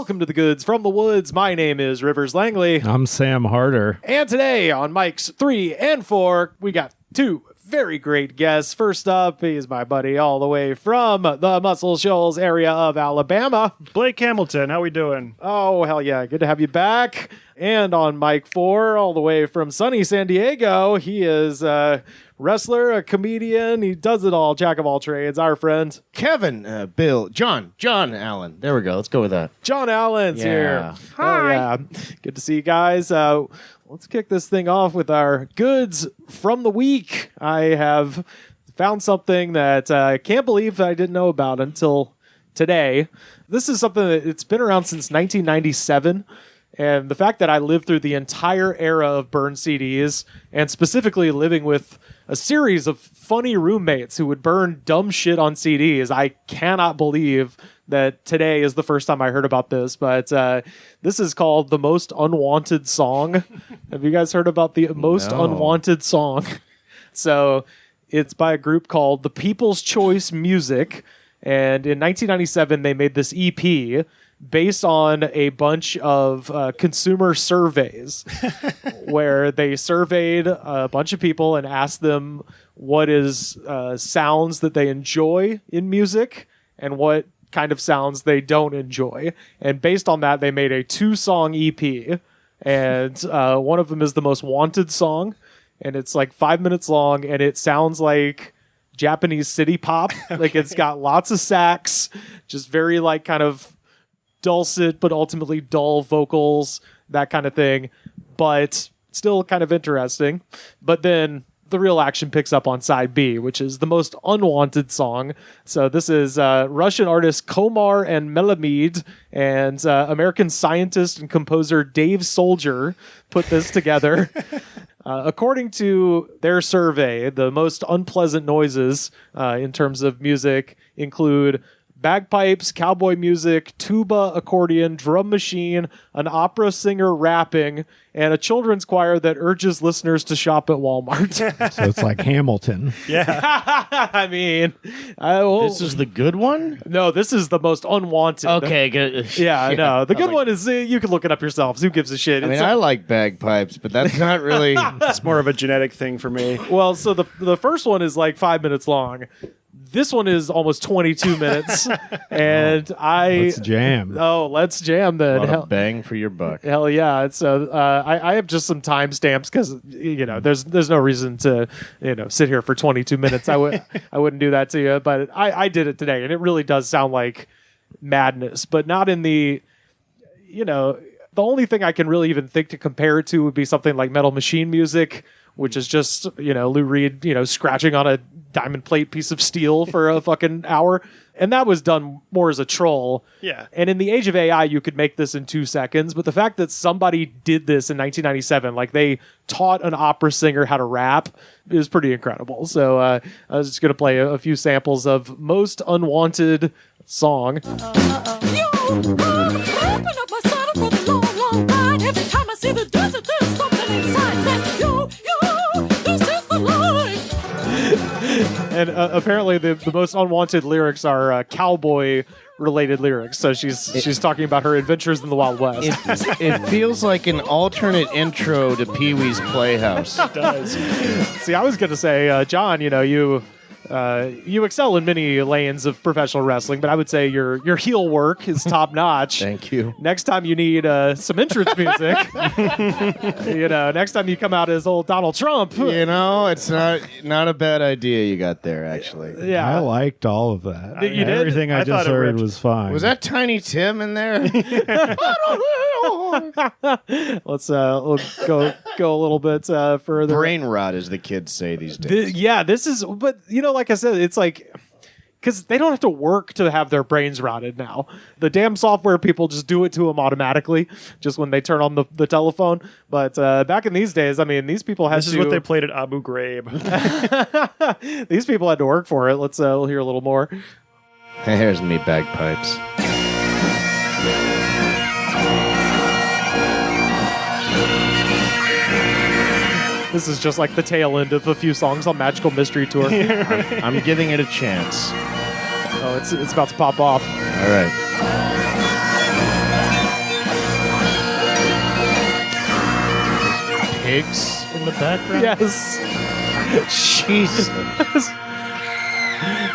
Welcome to the Goods from the Woods. My name is Rivers Langley. I'm Sam Harder. And today on mics 3 and 4, we got two very great guests. First up, he's my buddy all the way from the Muscle Shoals area of Alabama. Blake Hamilton, how we doing? Oh, hell yeah. Good to have you back. And on mic 4, all the way from sunny San Diego, he is a wrestler, a comedian. He does it all. Jack of all trades. Our friend Kevin, Bill, John Allen. There we go. Let's go with that. John Allen's here. Hi. Oh, yeah. Good to see you guys. Let's kick this thing off with our goods from the week. I have found something that I can't believe I didn't know about until today. This is something that it's been around since 1997. And the fact that I lived through the entire era of burned CDs, and specifically living with a series of funny roommates who would burn dumb shit on CDs, I cannot believe that today is the first time I heard about this. But this is called The Most Unwanted Song. Have you guys heard about the Most Unwanted Song? So it's by a group called The People's Choice Music. And in 1997, they made this EP based on a bunch of consumer surveys where they surveyed a bunch of people and asked them what is sounds that they enjoy in music and what kind of sounds they don't enjoy. And based on that, they made a 2-song EP. And one of them is The Most Wanted Song. And it's like 5 minutes long, and it sounds like Japanese city pop. Like, it's got lots of sax, just very like kind of dulcet but ultimately dull vocals, that kind of thing, but still kind of interesting. But then the real action picks up on side B, which is The Most Unwanted Song. So this is Russian artist Komar and Melamed and American scientist and composer Dave Soldier put this together. According to their survey, the most unpleasant noises in terms of music include bagpipes, cowboy music, tuba, accordion, drum machine, an opera singer rapping, and a children's choir that urges listeners to shop at Walmart. So it's like Hamilton. Yeah. I mean, This is the good one? no, this is the most unwanted. Okay, good. Yeah, no. The good one is you can look it up yourselves. Who gives a shit? I mean, I like bagpipes, but that's not really... It's more of a genetic thing for me. Well, so the first one is like 5 minutes long. This one is almost 22 minutes, and Let's jam. let's jam then. A lot of bang for your buck. Hell yeah! So I have just some timestamps because there's no reason to sit here for 22 minutes. I wouldn't do that to you, but I did it today, and it really does sound like madness, but not in the the only thing I can really even think to compare it to would be something like Metal Machine music, which is just, Lou Reed, scratching on a diamond plate piece of steel for a fucking hour. And that was done more as a troll. Yeah. And in the age of AI, you could make this in 2 seconds. But the fact that somebody did this in 1997, like they taught an opera singer how to rap, is pretty incredible. So I was just going to play a few samples of Most Unwanted Song. Every time I see the desert, there's something inside says, yo, this is the life. And apparently the most unwanted lyrics are cowboy-related lyrics. So she's talking about her adventures in the Wild West. It feels like an alternate intro to Pee-wee's Playhouse. It does. See, I was going to say, John, you excel in many lanes of professional wrestling, but I would say your heel work is top notch. Thank you. Next time you need some entrance music, next time you come out as old Donald Trump. It's not a bad idea you got there, actually. Yeah, I liked all of that. You did? Everything I I thought just it heard ripped. was fine. Was that Tiny Tim in there? Let's we'll go a little bit further. Brain rot, as the kids say these days. This is, but like I said, it's like, because they don't have to work to have their brains rotted now. The damn software people just do it to them automatically, just when they turn on the telephone. But back in these days, I mean, these people had This is what they played at Abu Ghraib. these people had to work for it. We'll hear a little more. Here's me bagpipes. This is just like the tail end of a few songs on Magical Mystery Tour. I'm giving it a chance. Oh, it's about to pop off. All right. pigs in the background? Yes. Jesus.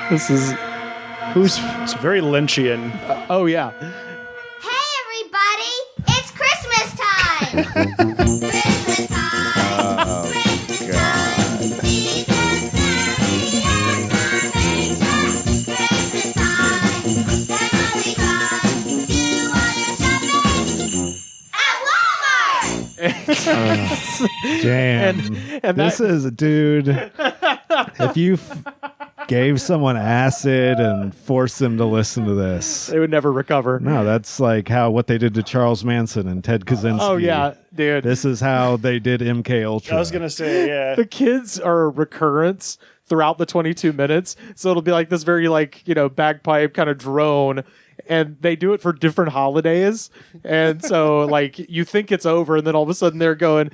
This is. It's very Lynchian. Oh yeah. Hey everybody, it's Christmas time! Christmas time! Christmas time! Jesus Mary, Christmas time! Everybody come do all your shopping at Walmart! Jam. And This that- is, dude. If you gave someone acid and forced them to listen to this, They would never recover. no, that's like what they did to Charles Manson and Ted Kaczynski. Oh yeah, dude. This is how they did MK Ultra. I was gonna say, yeah. The kids are a recurrence throughout the 22 minutes, so it'll be like this very bagpipe kind of drone, and they do it for different holidays, and so like you think it's over, and then all of a sudden they're going,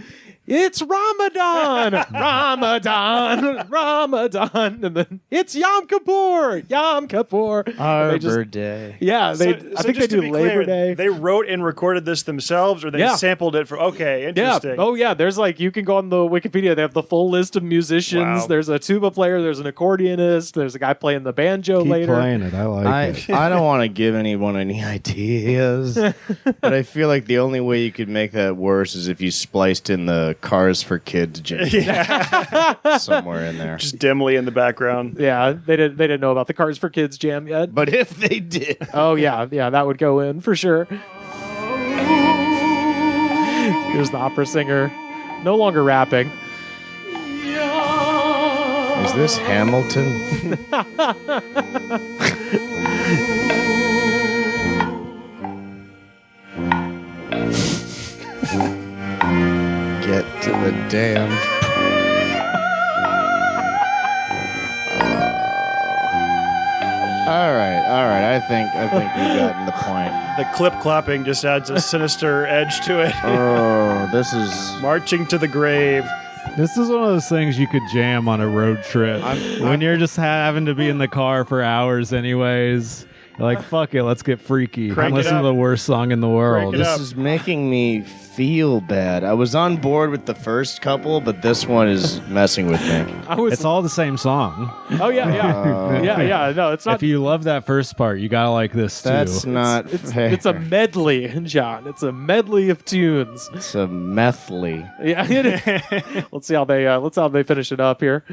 it's Ramadan, Ramadan, Ramadan, and then it's Yom Kippur, Yom Kippur. And Arbor Day. Yeah, So I think just they to do be Labor clear, Day. They wrote and recorded this themselves, or they Yeah. sampled it for. Okay, Yeah. interesting. Oh, yeah. There's you can go on the Wikipedia. They have the full list of musicians. Wow. There's a tuba player. There's an accordionist. There's a guy playing the banjo Keep later. playing it. I like it. I don't want to give anyone any ideas, but I feel like the only way you could make that worse is if you spliced in the Cars for Kids jam somewhere in there. Just dimly in the background. Yeah, they didn't know about the Cars for Kids jam yet. But if they did, Oh yeah, that would go in for sure. Here's the opera singer, no longer rapping. is this Hamilton? Get to the damned. All right. I think we've gotten the point. The clip clapping just adds a sinister edge to it. Oh, this is. Marching to the grave. This is one of those things you could jam on a road trip. When you're just having to be in the car for hours anyways. You're like, fuck it, let's get freaky. Crank And it listen to up. the worst song in the world. Crank it up. This is making me feel bad. I was on board with the first couple, but this one is messing with me. I was. It's all the same song. Oh yeah. Yeah. No, it's not. If you love that first part, you gotta like this too. That's not fair. It's a medley, John. It's a medley of tunes. It's a methly. Yeah. Let's see how they finish it up here.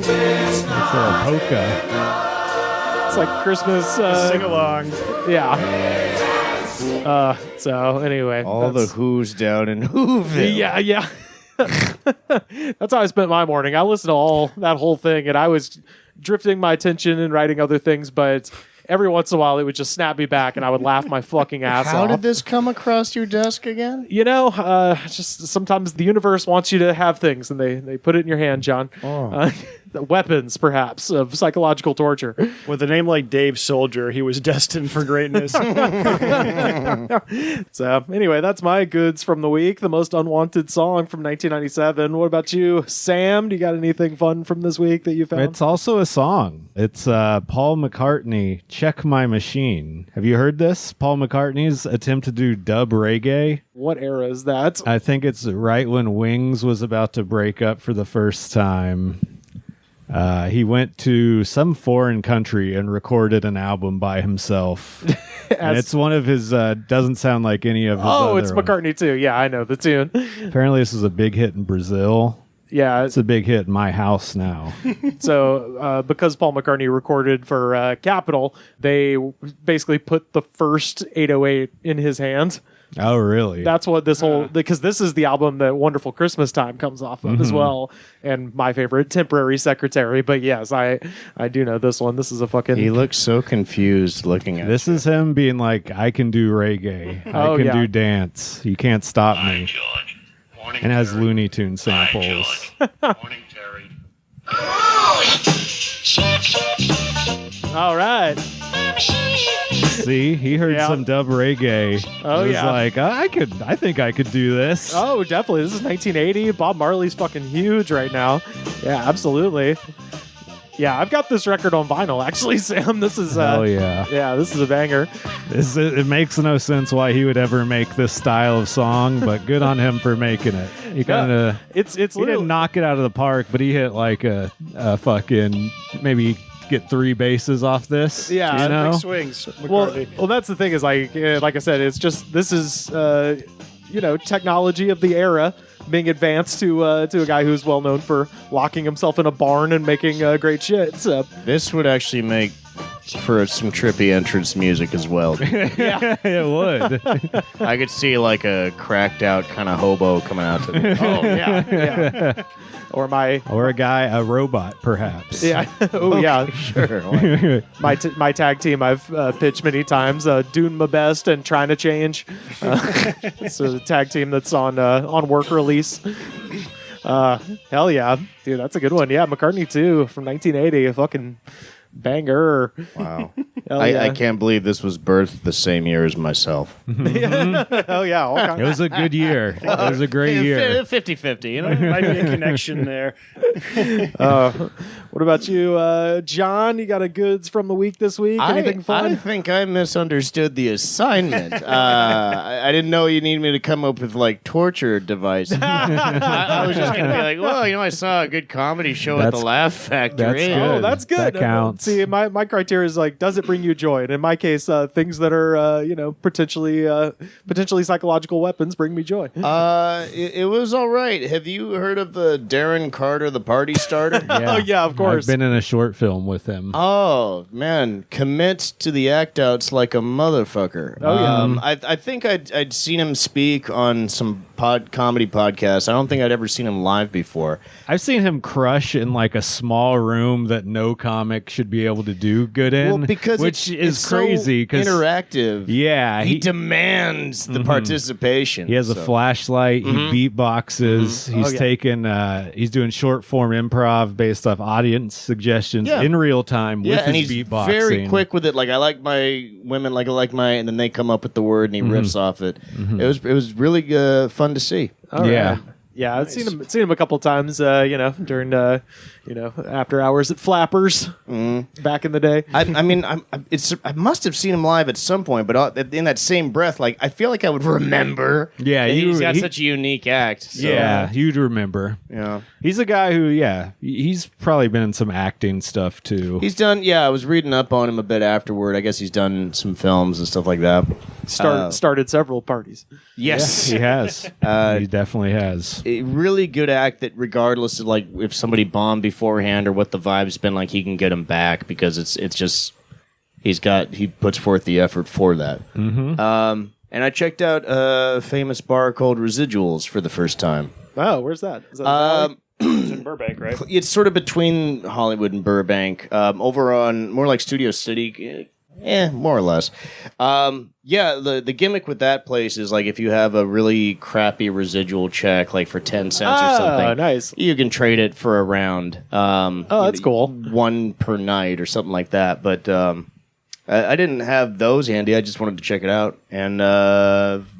It's a polka. It's like Christmas. Sing along. Yeah. So anyway, All the that's- who's down in Whoville. Yeah. That's how I spent my morning. I listened to that whole thing, and I was drifting my attention and writing other things, but every once in a while it would just snap me back, and I would laugh my fucking ass How off. did this come across your desk again? Just sometimes the universe wants you to have things, and they put it in your hand, John. Weapons, perhaps, of psychological torture. With a name like Dave Soldier, he was destined for greatness. So anyway, that's my goods from the week. The most unwanted song from 1997. What about you, Sam? Do you got anything fun from this week that you found? It's also a song. It's Paul McCartney, Check My Machine. Have you heard this? Paul McCartney's attempt to do dub reggae. What era is that? I think it's right when Wings was about to break up for the first time. He went to some foreign country and recorded an album by himself. And it's one of his, doesn't sound like any of his Oh, other it's ones. McCartney too. Yeah, I know the tune. Apparently this is a big hit in Brazil. Yeah, It's a big hit in my house now. so because Paul McCartney recorded for Capitol, they basically put the first 808 in his hand. Oh, really? That's what this whole, because this is the album that Wonderful Christmas Time comes off of as well, and my favorite, Temporary Secretary. But yes, I do know this one. This is a fucking. He looks so confused looking at This is him being like, I can do reggae. Oh, I can yeah. do dance. You can't stop me. George. Morning, And has Terry. Looney Tune Hi, samples. George. Morning, Terry. All right. See, he heard Yeah. some dub reggae. Oh, He was yeah. like, I think I could do this. Oh, definitely. This is 1980. Bob Marley's fucking huge right now. Yeah, absolutely. Yeah, I've got this record on vinyl, actually, Sam. This is Oh yeah. yeah, this is a banger. It makes no sense why he would ever make this style of song, but good on him for making it. He kind of It's he literally didn't knock it out of the park, but he hit like a fucking maybe get 3 bases off this. Yeah, you know? Big swings. well, McCarthy. well, that's the thing is like I said, it's just this is technology of the era being advanced to a guy who's well known for locking himself in a barn and making great shit. So This would actually make for some trippy entrance music as well. It would. I could see like a cracked out kind of hobo coming out to me. oh yeah. Or my Or a robot, perhaps. yeah oh yeah Sure. Like, my tag team I've pitched many times, doing my best and trying to change. It's a tag team that's on work release. Hell yeah, dude, that's a good one. Yeah, McCartney 2 from 1980, a fucking banger. wow. Hell yeah. I can't believe this was birthed the same year as myself. Hell yeah, all It kinds. was a good year. It was a great year. 50-50, you know? Might be a connection there. What about you, John? You got a goods from the week this week? Anything I fun? think I misunderstood the assignment. I didn't know you need me to come up with like torture devices. I was just gonna be like, well, I saw a good comedy show at the That's- Laugh Factory. that's good. Oh, that's good. That counts. See, my criteria is like, does it bring you joy? And in my case, things that are potentially psychological weapons bring me joy. It was all right. Have you heard of Darren Carter, the party starter? Oh yeah, of course. I've been in a short film with him. Oh man, commit to the act outs like a motherfucker. Oh, yeah. I think I'd seen him speak on some comedy podcasts. I don't think I'd ever seen him live before. I've seen him crush in like a small room that no comic should be able to do good in. Well, because which it's is crazy. so interactive. Yeah, he demands the participation. He has a so. flashlight. He beatboxes. He's yeah. taking. He's doing short form improv based off audience suggestions Yeah. in real time Yeah, with and his he's beatboxing. very quick with it. Like I like my women, like I like my, and then they come up with the word and he riffs off it. It was really fun to see. All right. Yeah. Yeah, I've seen him a couple times, during after hours at Flappers back in the day. I mean, I must have seen him live at some point, but in that same breath, like I feel like I would remember. Yeah, he's got such a unique act. So, Yeah, you'd remember. yeah. He's a guy who, he's probably been in some acting stuff too. He's done. Yeah, I was reading up on him a bit afterward. I guess he's done some films and stuff like that. Started several parties. Yes, he has. He definitely has. A really good act that regardless of like if somebody bombed beforehand or what the vibe's been like, he can get him back because it's just he puts forth the effort for that. And I checked out a famous bar called Residuals for the first time. Oh, where's that? Is that in the Valley? It's in Burbank, right? It's sort of between Hollywood and Burbank, over on more like Studio City. More or less. The gimmick with that place is like if you have a really crappy residual check, like for 10 cents or something, nice. you can trade it for a round. That's cool. One per night or something like that. But I didn't have those handy. I just wanted to check it out. And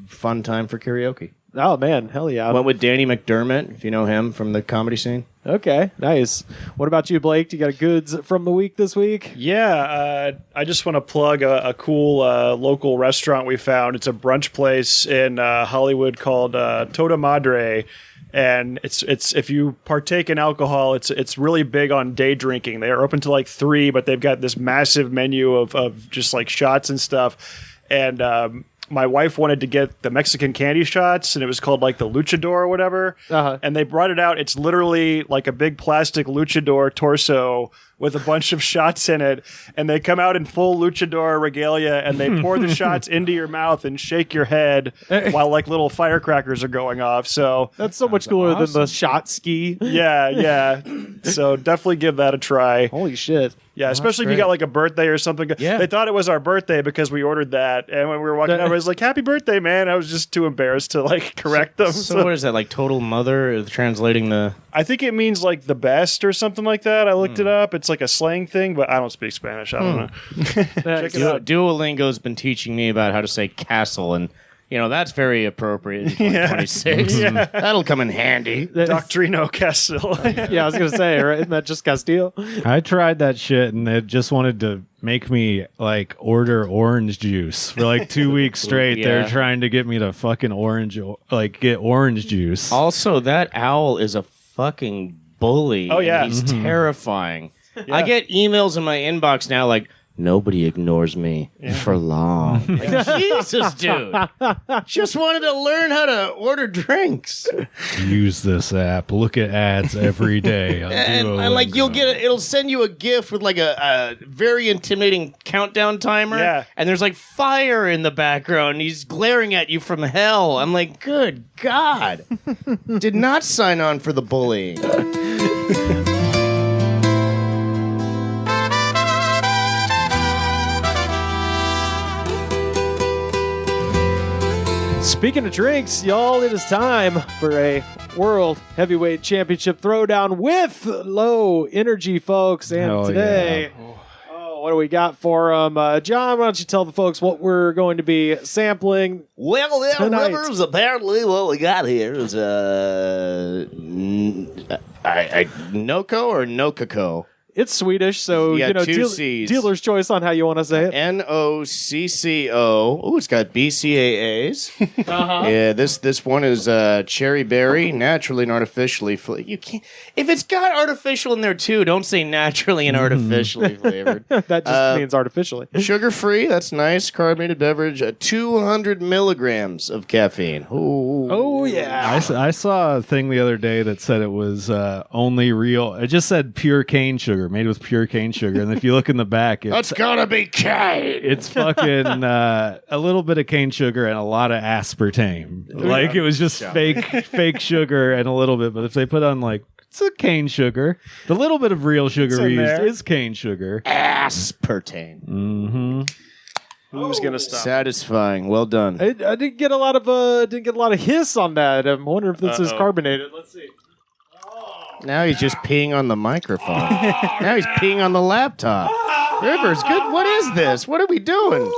fun time for karaoke. Oh man, hell yeah. Went with Danny McDermott, if you know him from the comedy scene. Okay, nice. What about you, Blake? Do you got a goods from the week this week? Yeah, I just want to plug a cool local restaurant we found. It's a brunch place in Hollywood called Toda Madre, and it's if you partake in alcohol, it's really big on day drinking. They are open to like 3, but they've got this massive menu of just like shots and stuff, and my wife wanted to get the Mexican candy shots, and it was called like the luchador or whatever. And they brought it out. It's literally like a big plastic luchador torso with a bunch of shots in it. And they come out in full luchador regalia, and they pour the shots into your mouth and shake your head while like little firecrackers are going off. So That's so much cooler than the shot ski. yeah. So definitely give that a try. Holy shit. Yeah, especially if you got like a birthday or something. Yeah. They thought it was our birthday because we ordered that. And when we were walking out, I was like, happy birthday, man. I was just too embarrassed to like correct them. So what is that, like Total Mother, translating the... I think it means like the best or something like that. I looked it up. It's like a slang thing, but I don't speak Spanish. I don't know. Check it out. Duolingo's been teaching me about how to say castle, and That's very appropriate in 2026. That'll come in handy. Doctrino Castile. Yeah, I was gonna say, right? Isn't that just Castile? I tried that shit and it just wanted to make me like order orange juice for like 2 weeks straight. Yeah. They're trying to get me to fucking get orange juice. Also, that owl is a fucking bully. Oh, yeah. and he's terrifying. I get emails in my inbox now like, nobody ignores me for long. Like, Jesus, dude. Just wanted to learn how to order drinks. Use this app. Look at ads every day. on And like you'll get it'll send you a gift with like a very intimidating countdown timer. Yeah. And there's like fire in the background. And he's glaring at you from hell. I'm like, good God. Did not sign on for the bullying. Speaking of drinks, y'all, it is time for a World Heavyweight Championship throwdown with low energy, folks. And Hell today, what do we got for them? John, why don't you tell the folks what we're going to be sampling? Well, Tonight. Rivers, apparently what we got here is Noco or Nokako. It's Swedish, so You got two Cs. dealer's choice on how you want to say it. Nocco. Oh, it's got BCAAs. Yeah, this one is cherry berry, naturally and artificially flavored. You can't if it's got artificial in there too. Don't say naturally and artificially flavored. That just means artificially. Sugar free. That's nice. Carbonated beverage. 200 milligrams of caffeine. Ooh. Oh, yeah. I saw a thing the other day that said it was only real. It just said pure cane sugar, made with pure cane sugar. And if you look in the back, That's gotta be cane. it's fucking a little bit of cane sugar and a lot of aspartame. Like it was just fake sugar and a little bit. But if they put on like it's a cane sugar, the little bit of real sugar in we used there. is cane sugar. Aspartame. Mm-hmm. Who's gonna stop? Satisfying. Well done. I didn't get a lot of hiss on that. I'm wondering if this is carbonated. Let's see. Now he's just peeing on the microphone. Now he's peeing on the laptop. Rivers, good. What is this? What are we doing?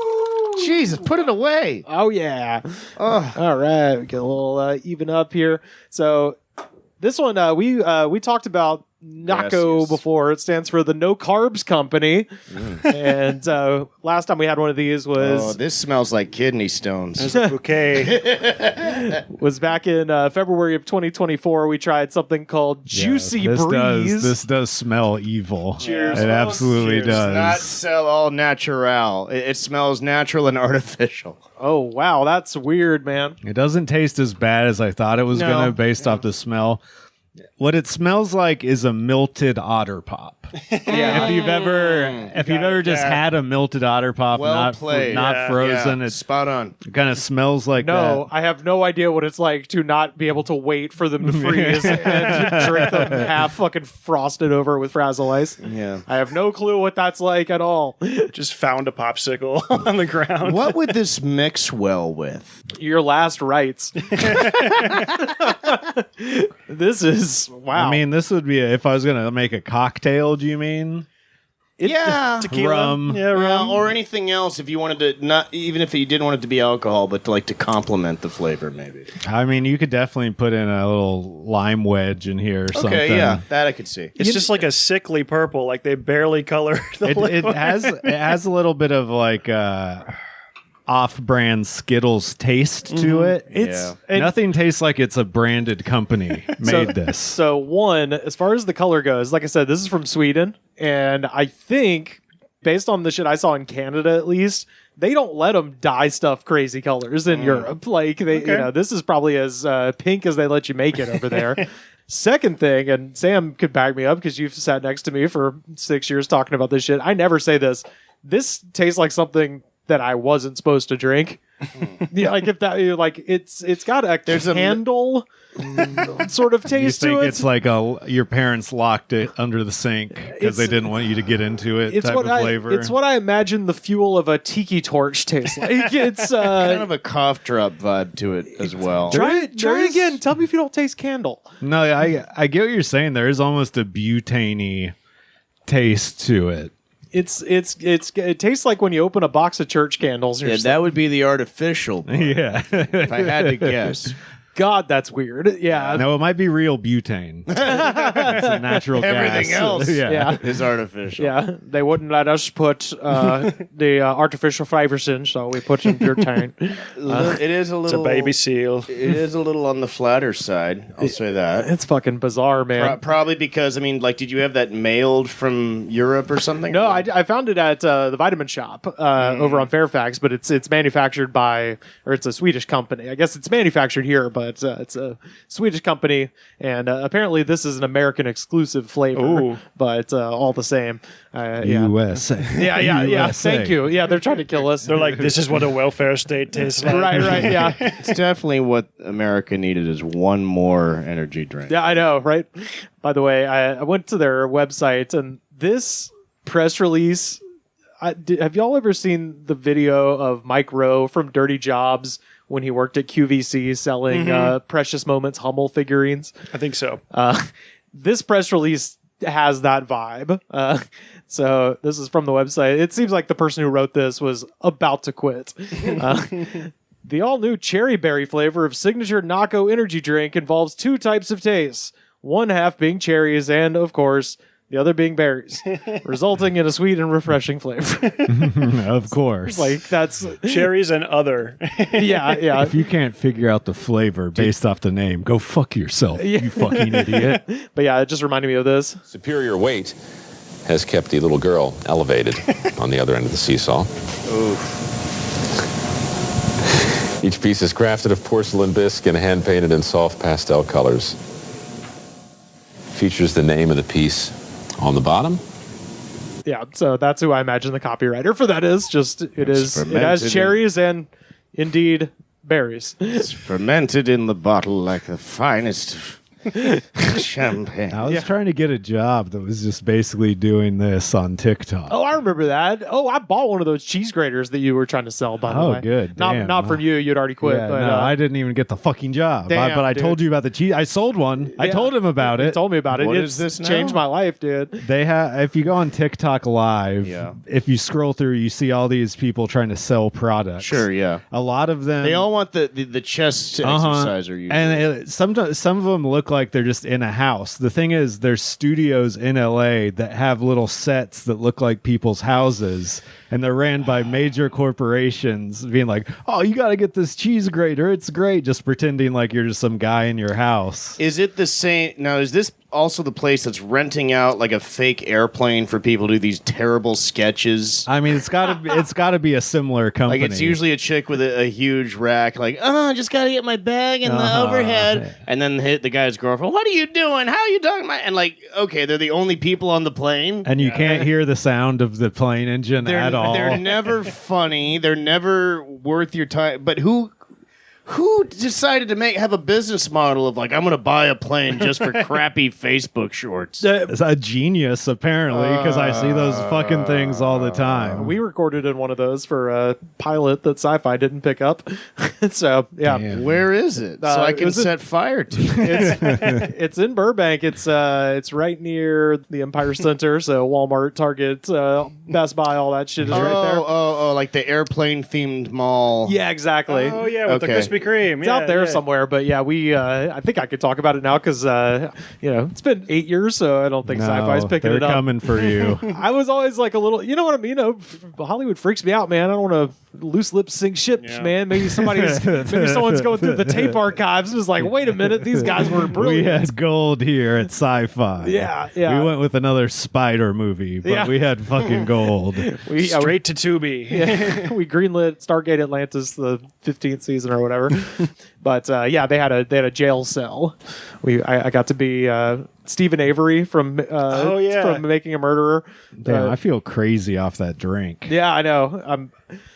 Jesus, put it away. Oh yeah. Oh. All right, we get a little even up here. So this one we talked about NACO Gracias. before. It stands for the No Carbs Company. And last time we had one of these Oh, was this smells like kidney stones. There's a bouquet. was back in February of 2024. We tried something called Juicy Breeze. This does smell evil. Cheers, It folks. absolutely Cheers. Not does. sell all natural. It smells natural and artificial. Oh wow, that's weird, man. It doesn't taste as bad as I thought it was No. going to based off the smell. What it smells like is a melted otter pop. Yeah. If you've ever just had a melted otter pop, Well not played. Yeah. frozen, Yeah, it spot on. kind of smells like No, I have no idea what it's like to not be able to wait for them to freeze and to drink them half fucking frosted over with Frazzle Ice. Yeah. I have no clue what that's like at all. Just found a popsicle on the ground. What would this mix well with? Your last rites. This is wow. I mean, this would be if I was going to make a cocktail. Do you mean? Yeah. Tequila? Rum. Yeah, rum. Or anything else if you wanted to not even if you didn't want it to be alcohol, but to complement the flavor maybe. I mean, you could definitely put in a little lime wedge in here or something. Okay, yeah, that I could see. It's just like a sickly purple. Like they barely color the It liquid. has a little bit of like off-brand Skittles taste to it. it's Yeah. Nothing tastes like it's a branded company made this. So one, as far as the color goes, like I said, this is from Sweden, and I think based on the shit I saw in Canada, at least, they don't let them dye stuff crazy colors in Europe. Like they, this is probably as pink as they let you make it over there. Second thing, and Sam could back me up because you've sat next to me for 6 years talking about this shit. I never say this. This tastes like something that I wasn't supposed to drink. Yeah, like if that, like it's got a candle sort of You taste think to it. it's like your parents locked it under the sink because they didn't want you to get into it It's type what of flavor. it's what I imagine the fuel of a tiki torch tastes like. It's Kind of a cough drop vibe to it as well. try it again. Tell me if you don't taste candle. No, I get what you're saying. There is almost a butane taste to it. It tastes like when you open a box of church candles. And Yeah, you're just that would be the artificial part, Yeah. if I had to guess. like, God, that's weird. Yeah. No, it might be real butane. It's a natural gas. Everything else Yeah. is artificial. Yeah, they wouldn't let us put the artificial flavors in, so we put some butane. It is a It's little a baby seal. It is a little on the flatter side. I'll say that. It's fucking bizarre, man. Probably because, I mean, like, did you have that mailed from Europe or something? No, I found it at the Vitamin Shop over on Fairfax, but it's manufactured by, or it's a Swedish company. I guess it's manufactured here, but it's a Swedish company, and apparently this is an American exclusive flavor. Ooh. But all the same, yeah. USA. Yeah. USA. Thank you. Yeah, they're trying to kill us. They're like, this is what a welfare state tastes like. right. Yeah, It's definitely what America needed is one more energy drink. yeah. I know, right? By the way, I went to their website, and this press release. Have y'all ever seen the video of Mike Rowe from Dirty Jobs when he worked at QVC selling Precious Moments Hummel figurines? I think so. This press release has that vibe. So this is from the website. It seems like the person who wrote this was about to quit. The all-new cherry berry flavor of signature Nocco energy drink involves two types of tastes, one half being cherries and, of course, the other being berries, resulting in a sweet and refreshing flavor. Of course. Like, that's... Cherries and other. Yeah. If you can't figure out the flavor based off the name, go fuck yourself, you fucking idiot. But yeah, it just reminded me of this. Superior weight has kept the little girl elevated on the other end of the seesaw. Each piece is crafted of porcelain bisque and hand-painted in soft pastel colors. Features the name of the piece on the bottom. Yeah, so that's who I imagine the copywriter for that is. It has fermented cherries and indeed berries. It's fermented in the bottle like the finest champagne. I was trying to get a job that was just basically doing this on TikTok. Oh, I remember that. Oh, I bought one of those cheese graters that you were trying to sell, by the way. Oh, good. Damn. Not from you. You'd already quit. Yeah, but, no, I didn't even get the fucking job. Damn, But I dude. told you about the cheese. I sold one. I Yeah. told him about You it. told me about it. What It's is this now? changed my life, dude. They have. If you go on TikTok Live, if you scroll through, you see all these people trying to sell products. Sure, yeah. A lot of them. They all want the chest exerciser. Usually. And sometimes some of them look like they're just in a house. The thing is, there's studios in LA that have little sets that look like people's houses, and they're ran by major corporations, being like, "Oh, you got to get this cheese grater. It's great." Just pretending like you're just some guy in your house. Is it the same? Now, is this also the place that's renting out like a fake airplane for people to do these terrible sketches? I mean, it's got to be a similar company. Like, it's usually a chick with a huge rack, like, I just got to get my bag and the overhead. And then hit the guy's girlfriend, what are you doing? How are you talking about? And like, okay, they're the only people on the plane. and you can't hear the sound of the plane engine at all. They're never funny. They're never worth your time. But who decided to have a business model of like, I'm going to buy a plane just for crappy Facebook shorts? It's a genius, apparently, because I see those fucking things all the time. We recorded in one of those for a pilot that Sci-Fi didn't pick up. So, yeah. Damn. Where is it? So I it can was set fire to it. It's in Burbank. It's right near the Empire Center. So Walmart, Target, Best Buy, all that shit is right there. Oh, like the airplane themed mall. Yeah, exactly. Oh, yeah, with the Okay. Krispy Kreme. It's out there somewhere, but yeah, we. I think I could talk about it now because it's been 8 years, so I don't think Sci-Fi's picking they're it up. coming for you. I was always like a little, you know what I mean? Hollywood freaks me out, man. I don't want to loose lip sync ships, Yeah. man. Maybe someone's going through the tape archives and is like, wait a minute, these guys were We brilliant. had gold here at Sci-Fi. Yeah. We went with another Spider movie, but Yeah. we had fucking gold. We Straight to Tubi. we greenlit Stargate Atlantis the 15th season or whatever. But they had a jail cell. I got to be Stephen Avery from from Making a Murderer. Damn, I feel crazy off that drink. Yeah, I know.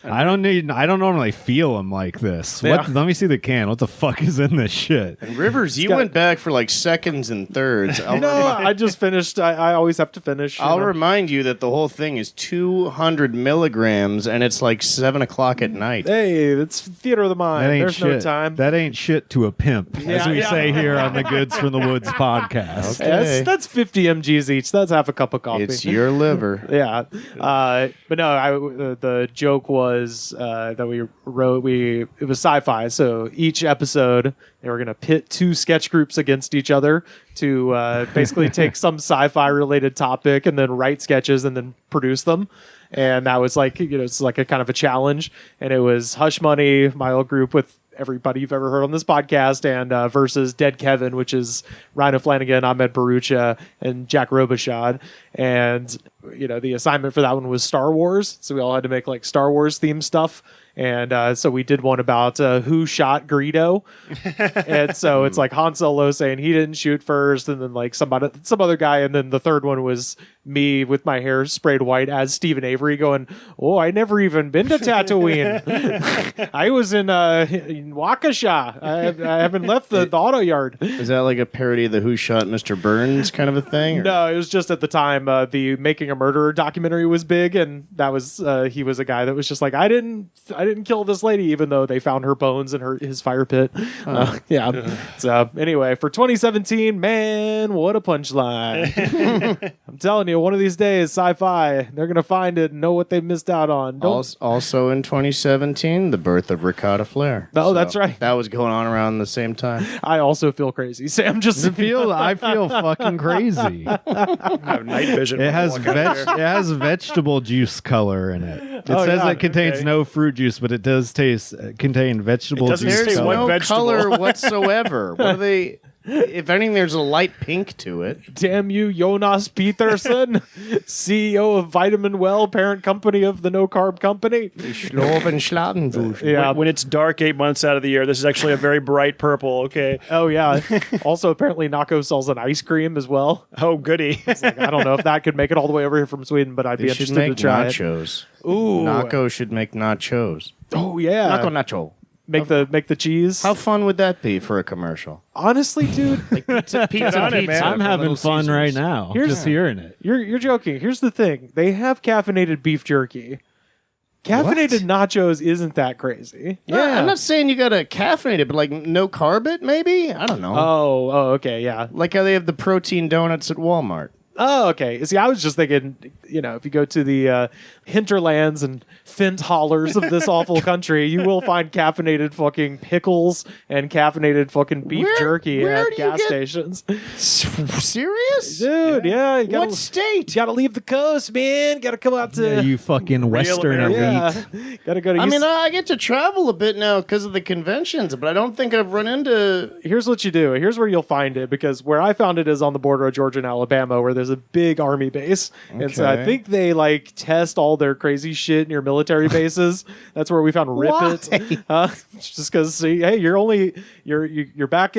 I don't normally feel them like this. Yeah. Let me see the can. What the fuck is in this shit? Rivers, you went back for like seconds and thirds. I just finished. I always have to finish. I'll remind you that the whole thing is 200 milligrams, and it's like 7 o'clock at night. Hey, it's theater of the mind. That ain't There's shit. no time. That ain't shit to a pimp, as we Yeah. say here on the Goods from the Woods podcast. Okay. That's 50 mgs each. That's half a cup of coffee. It's your liver. Yeah, but no, the joke was that we wrote. It was sci-fi, so each episode they were going to pit two sketch groups against each other to basically take some sci-fi related topic and then write sketches and then produce them. And that was like, it's like a kind of a challenge. And it was Hush Money, my old group with everybody you've ever heard on this podcast, and versus Dead Kevin, which is Rhino Flanagan, Ahmed Barucha, and Jack Robichaud. And the assignment for that one was Star Wars, so we all had to make like Star Wars themed stuff. And so we did one about who shot Greedo. And so it's like Han Solo saying he didn't shoot first, and then like some other guy, and then the third one was me with my hair sprayed white as Stephen Avery going, "Oh, I never even been to Tatooine. I was in Waukesha. I haven't left the auto yard." Is that like a parody of the Who Shot Mr. Burns kind of a thing? Or? No, it was just at the time the Making a Murderer documentary was big, and that was he was a guy that was just like, I didn't kill this lady, even though they found her bones in his fire pit. Yeah. So anyway, for 2017, man, what a punchline! I'm telling you, one of these days, sci-fi, they're gonna find it and know what they missed out on. Also in 2017, the birth of Ricotta Flair. Oh, that's right. That was going on around the same time. I also feel crazy. Sam just I feel fucking crazy. I have night vision. It has Walking out there. it has vegetable juice color in it. It Oh, says yeah, it contains okay. no fruit juice, but it does contain vegetable It doesn't juice say There's what color. no vegetable. color whatsoever. What are they? If anything, there's a light pink to it. damn you, Jonas Peterson, CEO of Vitamin Well, parent company of the No Carb Company. Yeah. When it's dark 8 months out of the year, this is actually a very bright purple. Okay. Oh yeah. Also, apparently, Nako sells an ice cream as well. Oh, goody. Like, I don't know if that could make it all the way over here from Sweden, but I'd be They should interested to make try nachos. it. Ooh. Naco should make nachos. Oh yeah. Nacho. Make the cheese. How fun would that be for a commercial? Honestly, dude, Pizza, on it, man. I'm from having Little fun Caesars. right now. Here's- Just hearing it. you're joking. Here's the thing: they have caffeinated beef jerky. Caffeinated nachos isn't that crazy. Yeah, I'm not saying you gotta caffeinate it, but like no carb it, maybe? I don't know. Oh, okay, yeah. Like how they have the protein donuts at Walmart. Oh, okay. See, I was just thinking, if you go to the hinterlands and fent hollers of this awful country, you will find caffeinated fucking pickles and caffeinated fucking beef jerky where at do you gas get- stations. Serious? Dude, yeah. You What gotta, state? you gotta leave the coast, man. Gotta come out to... Yeah, you fucking Western elite. Yeah. Gotta go to... I mean, I get to travel a bit now because of the conventions, but I don't think I've run into. Here's what you do. Here's where you'll find it, because where I found it is on the border of Georgia and Alabama, where there's a big army base. And so I Okay. think they like test all their crazy shit near military bases. That's where we found Rip It. Just because, hey, you're back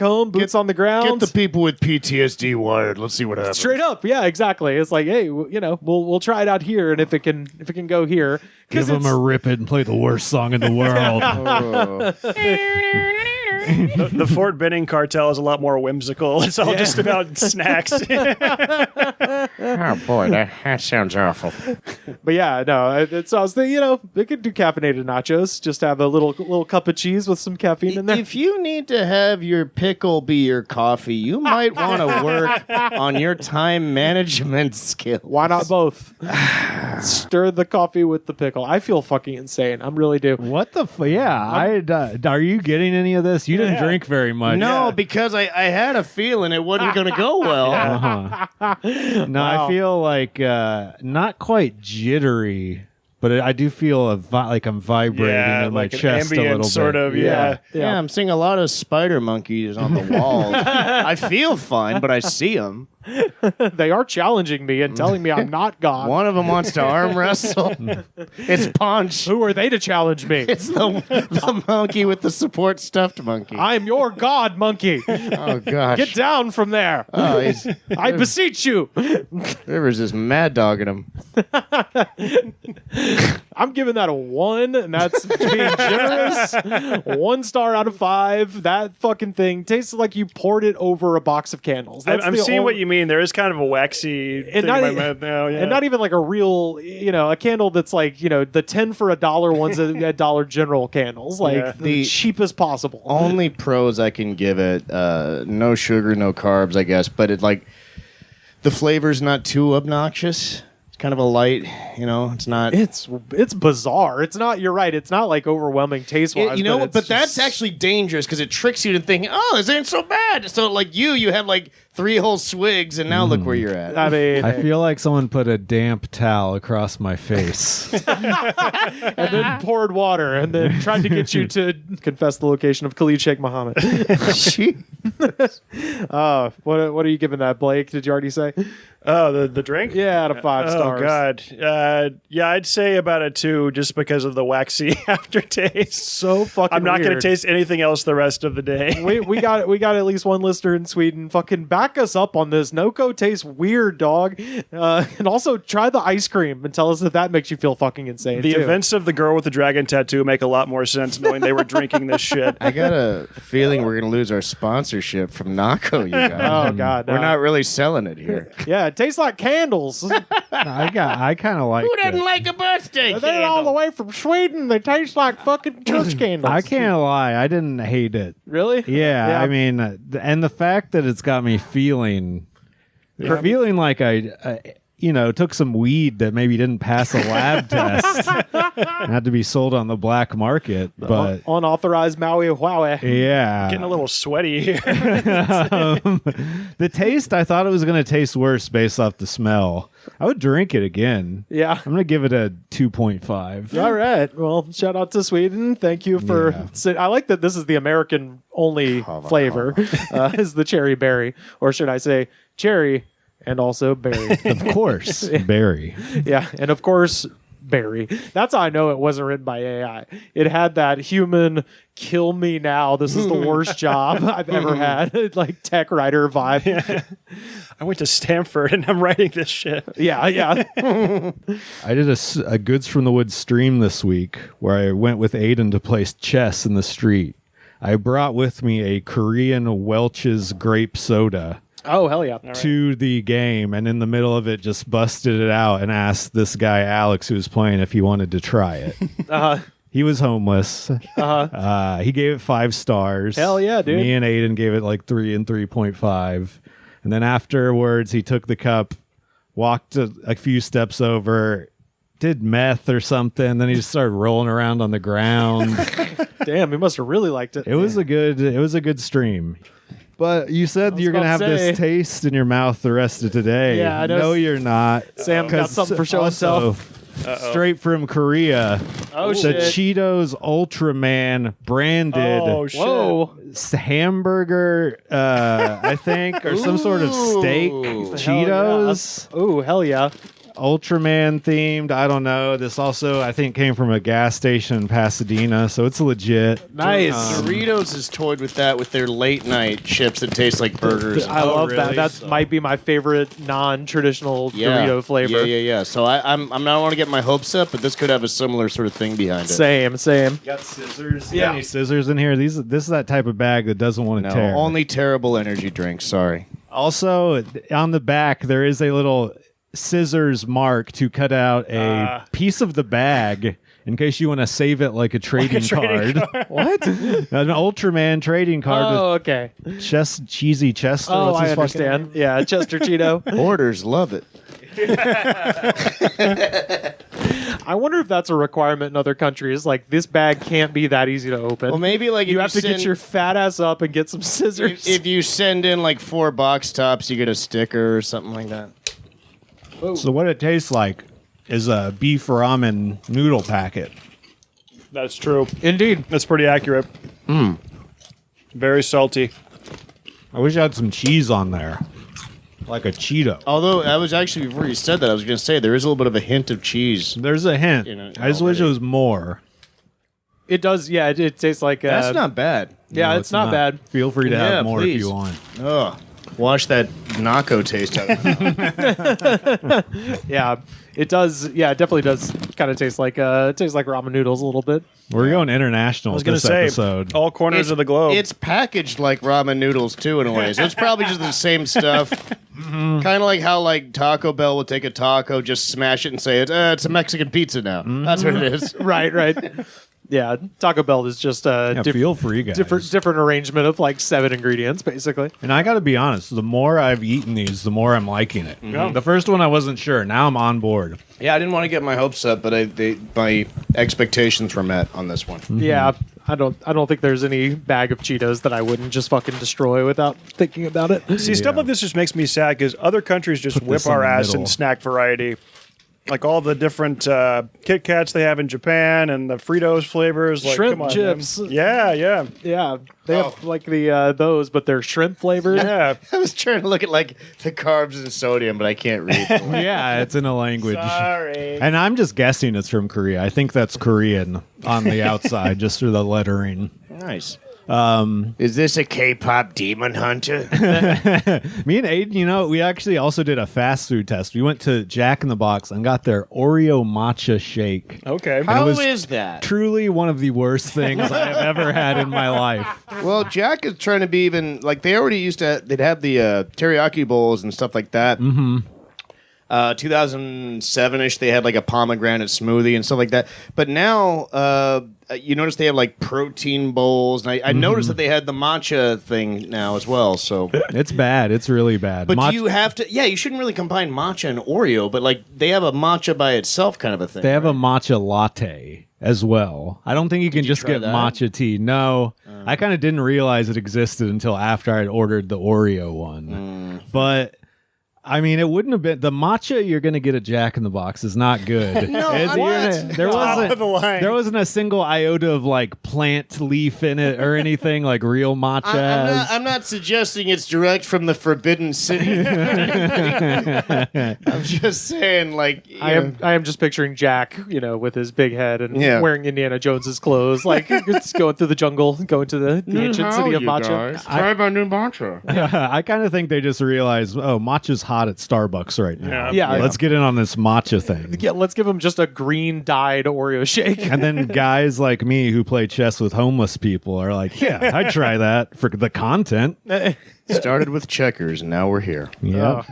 home, boots on the ground. Get the people with PTSD wired. Let's see what happens. Straight up, yeah, exactly. It's like, hey, we'll try it out here, and if it can go here, Give them a rip it and play the worst song in the world. The Fort Benning cartel is a lot more whimsical. It's all just about snacks. Oh boy, that sounds awful. But yeah, no. So I was thinking, they could do caffeinated nachos. Just have a little cup of cheese with some caffeine in there. If you need to have your pickle be your coffee, you might want to work on your time management skills. Why not both? Stir the coffee with the pickle. I feel fucking insane. I really do. What the are you getting any of this? You didn't Yeah. drink very much. No, because I had a feeling it wasn't going to go well. Uh-huh. No, Wow. I feel like not quite jittery, but I do feel like I'm vibrating in my like an chest a ambient little sort bit. of, yeah. Yeah, I'm seeing a lot of spider monkeys on the walls. I feel fine, but I see them. They are challenging me and telling me I'm not God. One of them wants to arm wrestle. It's Punch. Who are they to challenge me? It's the monkey with the support stuffed monkey. I'm your God, monkey. Oh, gosh. Get down from there. Oh, he's, I beseech you. there was this mad dog in him. I'm giving that a 1, and that's being generous. 1 star out of 5. That fucking thing tastes like you poured it over a box of candles. That's I'm the seeing what you mean mean. There is kind of a waxy thing in my mouth now. Yeah. And not even like a real, a candle that's like, the 10 for $1 ones at Dollar General candles, like Yeah. the cheapest possible. Only pros I can give it: no sugar, no carbs, I guess. But it like the flavor's not too obnoxious. It's kind of a light, It's not. It's bizarre. It's not. You're right. It's not like overwhelming taste wise. You know what? But that's actually dangerous because it tricks you to think, oh, this ain't so bad. So like you have like 3 whole swigs, and now look where you're at. I mean, I feel like someone put a damp towel across my face. and then poured water, and then tried to get you to confess the location of Khalid Sheikh Mohammed. What are you giving that, Blake? Did you already say? Oh, the drink? Yeah, out of 5 stars. Oh, God. Yeah, I'd say about a 2 just because of the waxy aftertaste. So fucking I'm not going to weird. taste anything else the rest of the day. we got at least one listener in Sweden. Fucking back us up on this. Noko tastes weird, dog. And also try the ice cream and tell us if that makes you feel fucking insane. The too. events of the girl with the dragon tattoo make a lot more sense knowing they were drinking this shit. I got a feeling we're going to lose our sponsorship from Naco, you guys. Oh God, We're not really selling it here. Yeah, it tastes like candles. I kind of like it. like a birthday They're all the way from Sweden. They taste like fucking church candles. I can't lie. I didn't hate it. Really? Yeah, I mean, and the fact that it's got me feeling like I took some weed that maybe didn't pass a lab test and had to be sold on the black market. But unauthorized Maui Huawei. yeah, Getting a little sweaty here. the taste, I thought it was going to taste worse based off the smell. I would drink it again. Yeah. I'm going to give it a 2.5. All right. Well, shout out to Sweden. Thank you for. Yeah. I like that this is the American only flavor, is the cherry berry, or should I say cherry and also berry? Of course, berry. Yeah, and of course berry. That's how I know it wasn't written by AI. It had that human kill me now. This is the worst job I've ever had. Like tech writer vibe. I went to Stanford and I'm writing this shit. Yeah. I did a Goods from the Woods stream this week where I went with Aiden to play chess in the street. I brought with me a Korean Welch's grape soda Oh hell yeah. to the game, and in the middle of it just busted it out and asked this guy Alex who was playing if he wanted to try it. He was homeless. He gave it 5 stars. Hell yeah, dude. Me and Aiden gave it like 3 and 3.5. And then afterwards he took the cup, walked a few steps over, did meth or something, then he just started rolling around on the ground. Damn, he must have really liked it. It was a good stream. But you said you're going to have this taste in your mouth the rest of today. Yeah, I know. No, you're not. Sam got 'Cause something for show and tell. also, straight from Korea. Oh, the shit. Cheetos Ultraman branded Oh, shit. Whoa. hamburger, I think, or some sort of steak. Cheetos. Oh, hell yeah. Ultraman themed. I don't know. This also, I think, came from a gas station in Pasadena, so it's legit. Nice. Doritos has toyed with that with their late night chips that taste like burgers. I love that. really? That might be my favorite non-traditional Dorito flavor. Yeah. So I'm not want to get my hopes up, but this could have a similar sort of thing behind it. Same. Got scissors. Yeah. Any scissors in here? This is that type of bag that doesn't want to No, tear. only terrible energy drinks. Sorry. Also, on the back there is a little scissors mark to cut out a piece of the bag in case you want to save it like a trading card. What? An Ultraman trading card Oh, okay. with cheesy Chester. Oh, What's I his fucking understand. Yeah, Chester Cheeto. Orders love it. I wonder if that's a requirement in other countries. Like, this bag can't be that easy to open. Well, maybe like you if have to get your fat ass up and get some scissors. if you send in like 4 box tops, you get a sticker or something like that. So what it tastes like is a beef ramen noodle packet. That's true. Indeed. That's pretty accurate. Very salty. I wish I had some cheese on there, like a Cheeto. Although I was actually, before you said that, I was going to say there is a little bit of a hint of cheese. There's a hint. I just wish it was more. It does, yeah, it tastes like... That's not bad. Yeah, No, it's not bad. Feel free to Yeah, have more if please. you want. Ugh. Wash that Naco taste out of my mouth. Yeah, it does. Yeah, it definitely does kind of taste like ramen noodles a little bit. We're going international I was with going to this say, episode. all corners of the globe. It's packaged like ramen noodles, too, in a way. So it's probably just the same stuff. Kind of like how like Taco Bell would take a taco, just smash it and say it's a Mexican pizza now. That's what it is. Right. Yeah, Taco Bell is just a feel free, guys. different arrangement of like 7 ingredients, basically. And I got to be honest, the more I've eaten these, the more I'm liking it. The first one I wasn't sure. Now I'm on board. Yeah, I didn't want to get my hopes up, but my expectations were met on this one. Yeah, I don't think there's any bag of Cheetos that I wouldn't just fucking destroy without thinking about it. See, stuff like this just makes me sad because other countries just Put this whip our in the ass middle. in snack variety. Like all the different Kit Kats they have in Japan and the Fritos flavors. Like, Shrimp come on, chips. man. Yeah. Yeah, they have like the those, but they're shrimp flavored. Yeah. I was trying to look at like the carbs and sodium, but I can't read. Yeah, it's in a language. Sorry. And I'm just guessing it's from Korea. I think that's Korean on the outside, just for the lettering. Nice. Is this a K-pop demon hunter? Me and Aiden, we actually also did a fast food test. We went to Jack in the Box and got their Oreo matcha shake. Okay. How was is that? Truly one of the worst things I have ever had in my life. Well, Jack is trying to be even like they already used to. They'd have the teriyaki bowls and stuff like that. 2007ish, they had like a pomegranate smoothie and stuff like that. But now, you notice they have like protein bowls, and I noticed that they had the matcha thing now as well. So, It's bad. It's really bad. but do you have to? Yeah, you shouldn't really combine matcha and Oreo, but like they have a matcha by itself, kind of a thing. They have a matcha latte as well. I don't think you can just try get that? matcha tea. No, I kind of didn't realize it existed until after I'd ordered the Oreo one. But I mean, it wouldn't have been the matcha you're going to get at Jack in the Box is not good. No, It's- what? there wasn't a single iota of like plant leaf in it or anything like real matcha. has. I'm not suggesting it's direct from the Forbidden City. I'm just saying, like, I am just picturing Jack, with his big head and Yeah. wearing Indiana Jones's clothes, like just going through the jungle, going to the ancient city of matcha. Try my new matcha. I kind of think they just realized, matcha's hot at Starbucks right now. Yeah. Let's get in on this matcha thing. Yeah, let's give him just a green dyed Oreo shake. And then guys like me who play chess with homeless people are like, yeah, I'd try that for the content. Started with checkers, and now we're here. Yeah.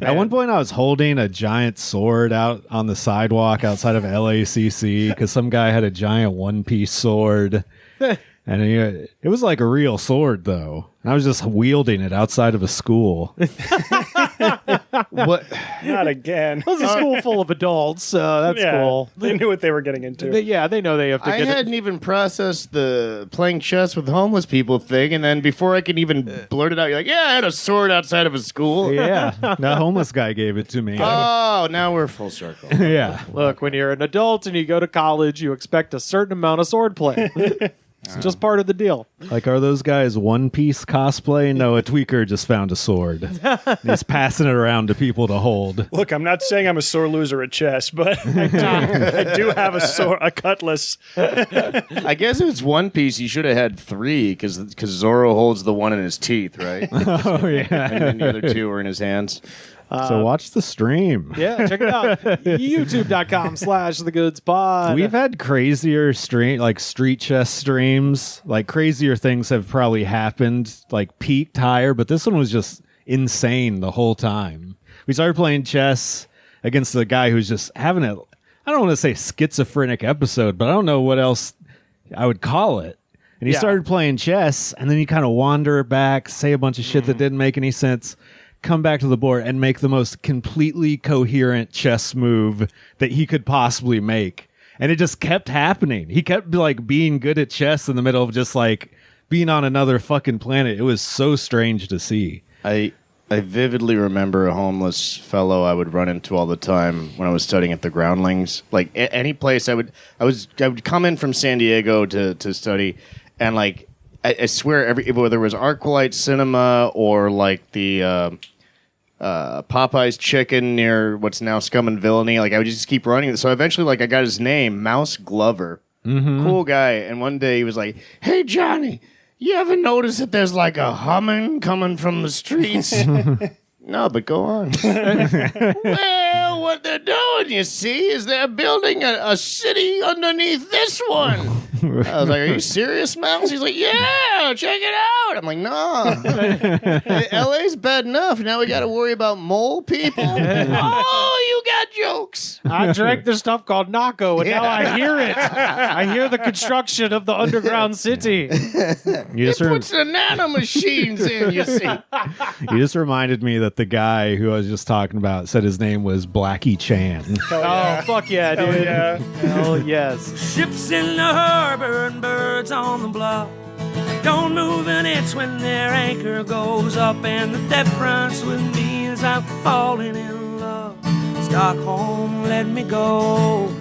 At one point, I was holding a giant sword out on the sidewalk outside of LACC because some guy had a giant one-piece sword. And it was like a real sword, though. I was just wielding it outside of a school. What? Not again. It was a school full of adults, so that's Yeah, cool. They knew what they were getting into. They know they have to I get hadn't even processed the playing chess with homeless people thing, and then before I could even blurt it out, you're like, "Yeah, I had a sword outside of a school." Yeah. That homeless guy gave it to me. Oh, now we're full circle. Yeah. Look, when you're an adult and you go to college, you expect a certain amount of sword play. It's just part of the deal. Like, are those guys One Piece cosplay? No, a tweaker just found a sword. He's passing it around to people to hold. Look, I'm not saying I'm a sore loser at chess, but I do have a cutlass. I guess if it's One Piece, you should have had 3 because Zoro holds the one in his teeth, right? Oh, yeah. And then the other 2 are in his hands. So watch the stream. Yeah, check it out. YouTube.com/thegoodspod. We've had crazier street chess streams. Like, crazier things have probably happened, like peaked higher, but this one was just insane the whole time. We started playing chess against the guy who's just having I don't want to say schizophrenic episode, but I don't know what else I would call it. And he started playing chess, and then he kind of wander back, say a bunch of shit that didn't make any sense, come back to the board and make the most completely coherent chess move that he could possibly make. And it just kept happening. He kept like being good at chess in the middle of just like being on another fucking planet. It was so strange to see. I vividly remember a homeless fellow I would run into all the time when I was studying at the Groundlings. Like any place I would come in from San Diego to study, and like I swear whether it was Arclight Cinema or like the Popeye's Chicken near what's now Scum and Villainy, like I would just keep running. So eventually, like I got his name, Mouse Glover, cool guy. And one day he was like, "Hey Johnny, you ever notice that there's like a humming coming from the streets?" No, but go on. Well, what they're doing, you see, is they're building a city underneath this one. I was like, are you serious, Mouse? He's like, yeah, check it out. I'm like, no. Hey, LA's bad enough. Now we got to worry about mole people. Oh, you got jokes. I drank this stuff called Naco, and now I hear it. I hear the construction of the underground city. You just, Puts the nano machines in, you see. you just reminded me that the guy who I was just talking about said his name was Blackie Chan. Oh, fuck yeah, dude. yeah. Hell yes. Ships in the harbor and birds on the bluff don't move an inch when their anchor goes up, and the difference with me is I'm falling in love. Stockholm, let me go.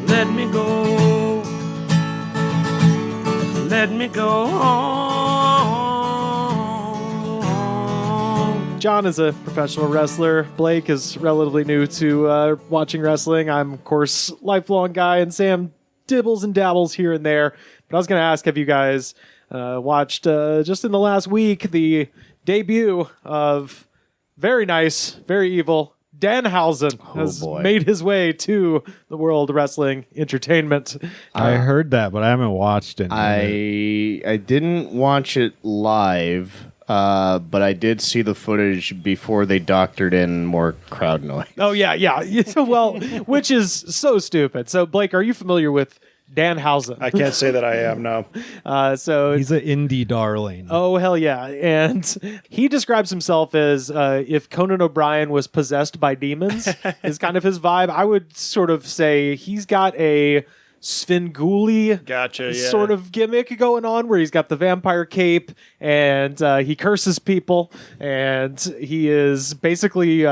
Let me go. Let me go home. John is a professional wrestler. Blake is relatively new to watching wrestling. I'm, of course, lifelong guy, and Sam dibbles and dabbles here and there. But I was going to ask, have you guys watched, just in the last week, the debut of very nice, very evil Danhausen has boy. made his way to the World Wrestling Entertainment. I heard that, but I haven't watched it. I didn't watch it live, but I did see the footage before they doctored in more crowd noise. Oh, yeah. Well, which is so stupid. So, Blake, are you familiar with Danhausen? I can't say that I am, no. So He's an indie darling. oh, hell yeah. And he describes himself as if Conan O'Brien was possessed by demons, is kind of his vibe. I would sort of say he's got a Svengoolie Gotcha, yeah. sort of gimmick going on where he's got the vampire cape and he curses people. And he is basically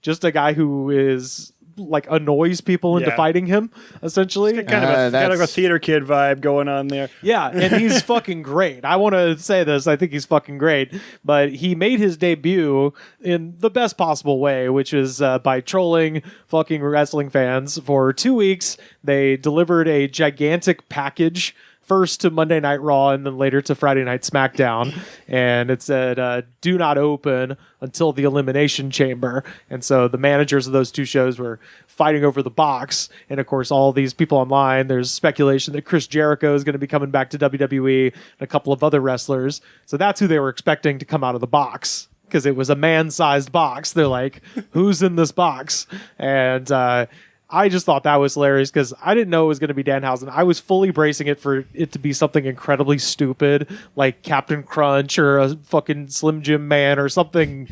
just a guy who is like annoys people into Yeah. fighting him, essentially. Kind of a theater kid vibe going on there. Yeah, and he's fucking great. I want to say this. I think he's fucking great. But he made his debut in the best possible way, which is by trolling fucking wrestling fans for 2 weeks. They delivered a gigantic package, first to Monday Night Raw and then later to Friday Night SmackDown. And it said, do not open until the Elimination Chamber. And so the managers of those two shows were fighting over the box. And of course, all these people online, there's speculation that Chris Jericho is going to be coming back to WWE and a couple of other wrestlers. So that's who they were expecting to come out of the box, because it was a man-sized box. They're like, who's in this box? And I just thought that was hilarious because I didn't know it was going to be Danhausen. I was fully bracing it for it to be something incredibly stupid, like Captain Crunch or a fucking Slim Jim Man or something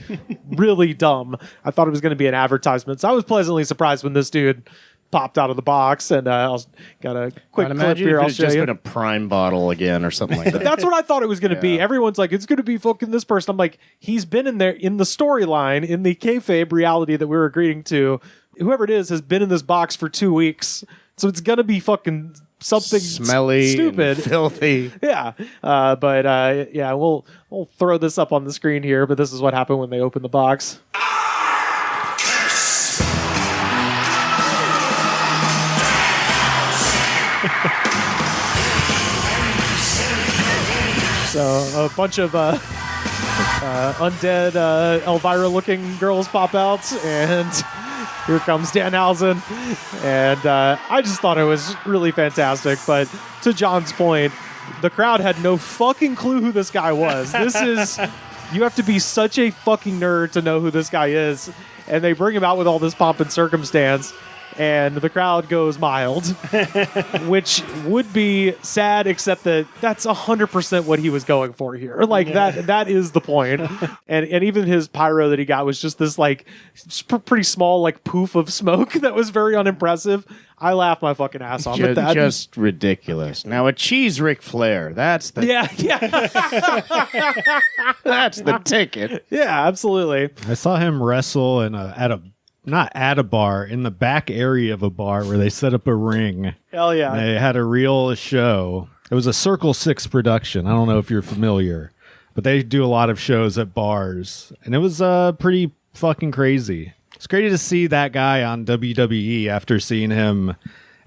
really dumb. I thought it was going to be an advertisement. So I was pleasantly surprised when this dude popped out of the box. And I got a quick I'd clip imagine here. if I'll it's show just you. been a Prime bottle again or something like that. That's what I thought it was going to be. Everyone's like, it's going to be fucking this person. I'm like, he's been in there in the storyline, in the kayfabe reality that we're agreeing to. Whoever it is has been in this box for 2 weeks. So it's going to be fucking something Smelly, stupid. and filthy. Yeah. Yeah, we'll throw this up on the screen here, but this is what happened when they opened the box. So a bunch of undead Elvira-looking girls pop out, and here comes Danhausen. And I just thought it was really fantastic. But to John's point, the crowd had no fucking clue who this guy was. This is... You have to be such a fucking nerd to know who this guy is. And they bring him out with all this pomp and circumstance, and the crowd goes mild, which would be sad, except that that's 100% what he was going for here. Like, that is the point. And even his pyro that he got was just this, like, pretty small, like, poof of smoke that was very unimpressive. I laughed my fucking ass off at that. Just ridiculous. Now a cheese Ric Flair. That's the Yeah. that's the ticket. Yeah, absolutely. I saw him wrestle in not at a bar, in the back area of a bar where they set up a ring. Hell yeah. They had a real show. It was a Circle 6 production. I don't know if you're familiar, but they do a lot of shows at bars, and it was pretty fucking crazy. It's crazy to see that guy on WWE after seeing him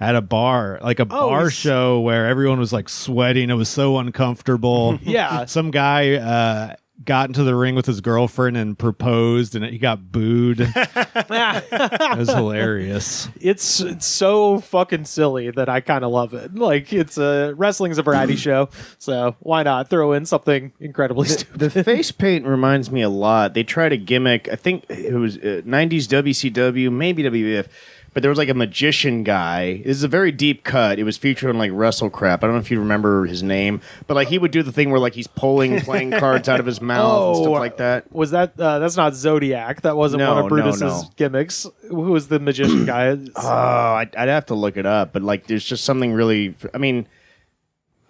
at a bar, like a bar show where everyone was like sweating. It was so uncomfortable. Yeah. Some guy got into the ring with his girlfriend and proposed, and he got booed. It was hilarious. It's so fucking silly that I kind of love it. Like, it's wrestling's a variety show, so why not throw in something incredibly stupid? The face paint reminds me a lot. They tried a gimmick. I think it was 90s WCW, maybe WWF. But there was like a magician guy. This is a very deep cut. It was featured on like Wrestle Crap. I don't know if you remember his name, but like he would do the thing where like he's pulling playing cards out of his mouth and stuff like that. Was that that's not Zodiac? That wasn't one of Brutus's no. gimmicks. Who was the magician guy? I'd have to look it up. But like, there's just something really. I mean,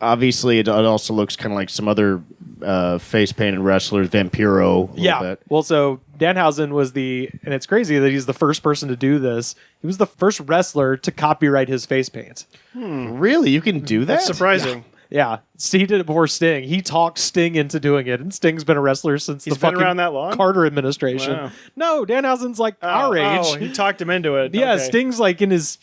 obviously, it also looks kind of like some other face painted wrestlers, Vampiro. A little bit. Well, so Danhausen was and it's crazy that he's the first person to do this. He was the first wrestler to copyright his face paint. Really, you can do that? That's surprising. Yeah, so he did it before Sting. He talked Sting into doing it, and Sting's been a wrestler since He's the been fucking around that long? Carter administration. Wow. No, Danhausen's like our age. Oh, he talked him into it. Yeah, Okay. Sting's like in his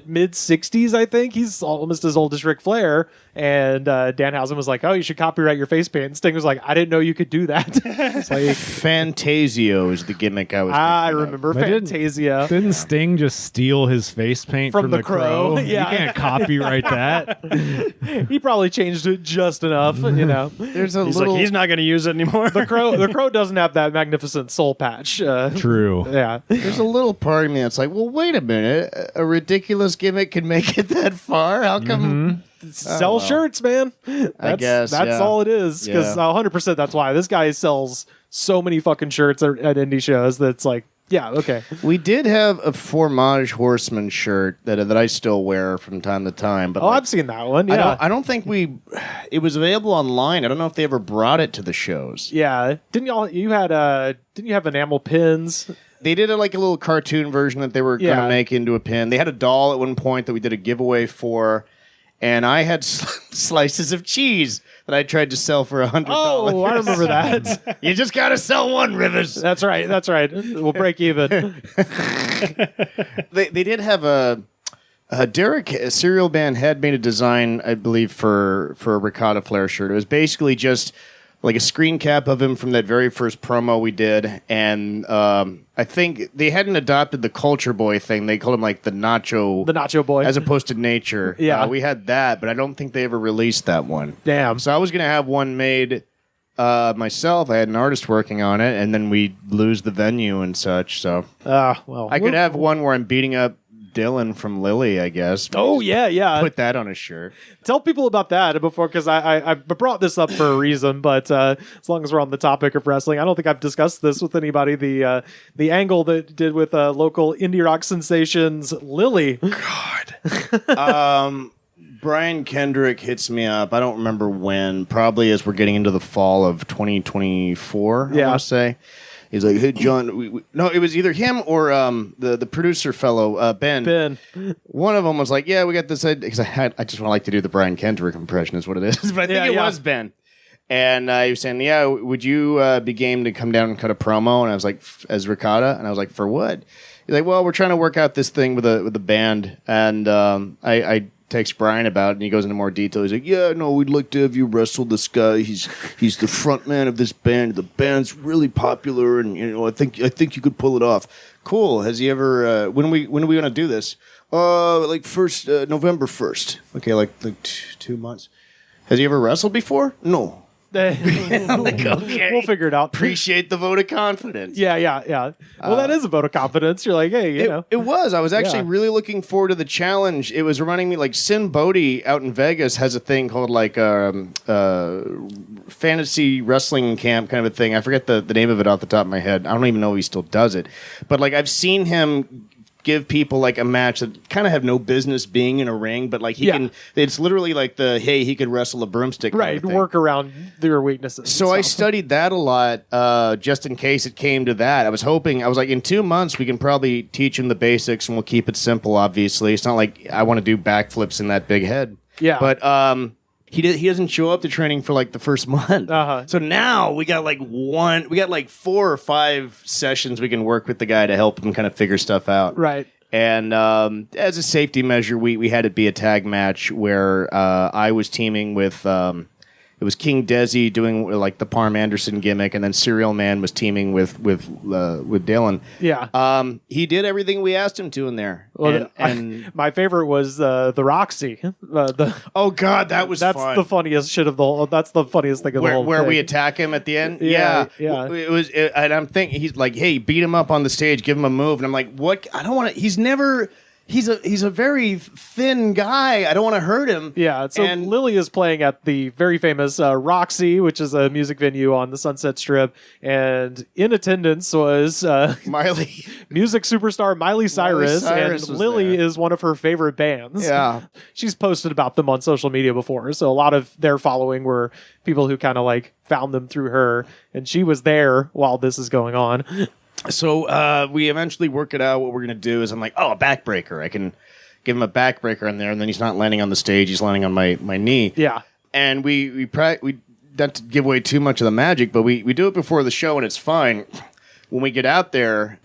mid-60s, I think. He's almost as old as Ric Flair. And Danhausen was like, "Oh, you should copyright your face paint." And Sting was like, "I didn't know you could do that." It's like, Fantasio is the gimmick I was. I thinking of. remember But Fantasia. Didn't Sting just steal his face paint From from, the the Crow? Crow? Yeah. You can't copyright that. He probably changed it just enough, you know. There's a He's little. like, he's not going to use it anymore. The Crow doesn't have that magnificent soul patch. True. Yeah. There's a little part of me that's like, well, wait a minute. A ridiculous gimmick can make it that far? How come? Sell shirts, man. That's, guess, that's yeah. all it is. Because Yeah. 100% that's why. This guy sells so many fucking shirts at indie shows that's like, yeah, okay. We did have a Fromage Horseman shirt that I still wear from time to time. But Oh, like, I've seen that one. Yeah. I don't think it was available online. I don't know if they ever brought it to the shows. Yeah. Didn't you have enamel pins? They did like a little cartoon version that they were going Yeah. to make into a pin. They had a doll at one point that we did a giveaway for, and I had slices of cheese that I tried to sell for $100. Oh, I remember that. You just got to sell one, Rivers. That's right. We'll break even. They did have a Derek Serial Band had made a design, I believe, for a Ricotta Flair shirt. It was basically just like a screen cap of him from that very first promo we did, and I think they hadn't adopted the Culture Boy thing. They called him like the Nacho Boy. as opposed to Nature. Yeah. We had that, but I don't think they ever released that one. Damn. So I was gonna have one made myself. I had an artist working on it, and then we lose the venue and such. So Well. I could have one where I'm beating up Dylan from Lily, I guess. Oh, yeah. Put that on a shirt. Tell people about that before, because I brought this up for a reason. But as long as we're on the topic of wrestling, I don't think I've discussed this with anybody. The angle that did with local indie rock sensations, Lily. Brian Kendrick hits me up. I don't remember when. Probably as we're getting into the fall of 2024, I Yeah. want to say. He's like, "Hey, John." No, it was either him or the producer fellow, Ben. Ben. One of them was like, "Yeah, we got this idea." Because I just want to like to do the Brian Kendrick impression, is what it is. But I think it was Ben. And he was saying, "Yeah, would you be game to come down and cut a promo?" And I was like, "As Ricotta?" And I was like, "For what?" He's like, "Well, we're trying to work out this thing with the band." And I text Brian about it, and he goes into more detail. He's like, "Yeah, no, we'd like to have you wrestle this guy. He's the front man of this band. The band's really popular, and I think you could pull it off." Cool. Has he ever? When are we going to do this? Like first November 1st. Okay, like 2 months. Has he ever wrestled before? No. Okay. We'll figure it out. Appreciate the vote of confidence. Yeah. Well, that is a vote of confidence. You're like, hey, you know. It was. I was actually Yeah. really looking forward to the challenge. It was reminding me, like, Sin Bodhi out in Vegas has a thing called, like, fantasy wrestling camp kind of a thing. I forget the name of it off the top of my head. I don't even know if he still does it. But, like, I've seen him give people like a match that kind of have no business being in a ring, but like he can. It's literally like he could wrestle a broomstick, kind Right, of thing. work around their weaknesses. So and I stuff. studied that a lot, just in case it came to that. I was like, in 2 months we can probably teach him the basics, and we'll keep it simple. Obviously, it's not like I want to do backflips in that big head. Yeah. but he doesn't show up to training for like the first month. Uh-huh. So now we got like 4 or 5 sessions we can work with the guy to help him kind of figure stuff out. Right. And as a safety measure, we had it be a tag match where I was teaming with it it was King Desi doing like the Parm Anderson gimmick, and then Serial Man was teaming with Dylan. Yeah. He did everything we asked him to in there. Well, And my favorite was the Roxy. oh god, that's fun. The funniest shit of the whole. That's the funniest thing of the whole. Where thing. we attack him at the end. Yeah. It was, and I'm thinking he's like, hey, beat him up on the stage, give him a move, and I'm like, what? I don't want to. He's never. He's a very thin guy. I don't want to hurt him. Yeah, so and Lily is playing at the very famous Roxy, which is a music venue on the Sunset Strip, and in attendance was Miley, music superstar Miley Cyrus, Cyrus and was Lily there. is one of her favorite bands. Yeah. She's posted about them on social media before, so a lot of their following were people who kind of like found them through her, and she was there while this is going on. So we eventually work it out. What we're going to do is I'm like, oh, a backbreaker. I can give him a backbreaker in there, and then he's not landing on the stage. He's landing on my knee. Yeah. And we not to give away too much of the magic, but we do it before the show, and it's fine. When we get out there,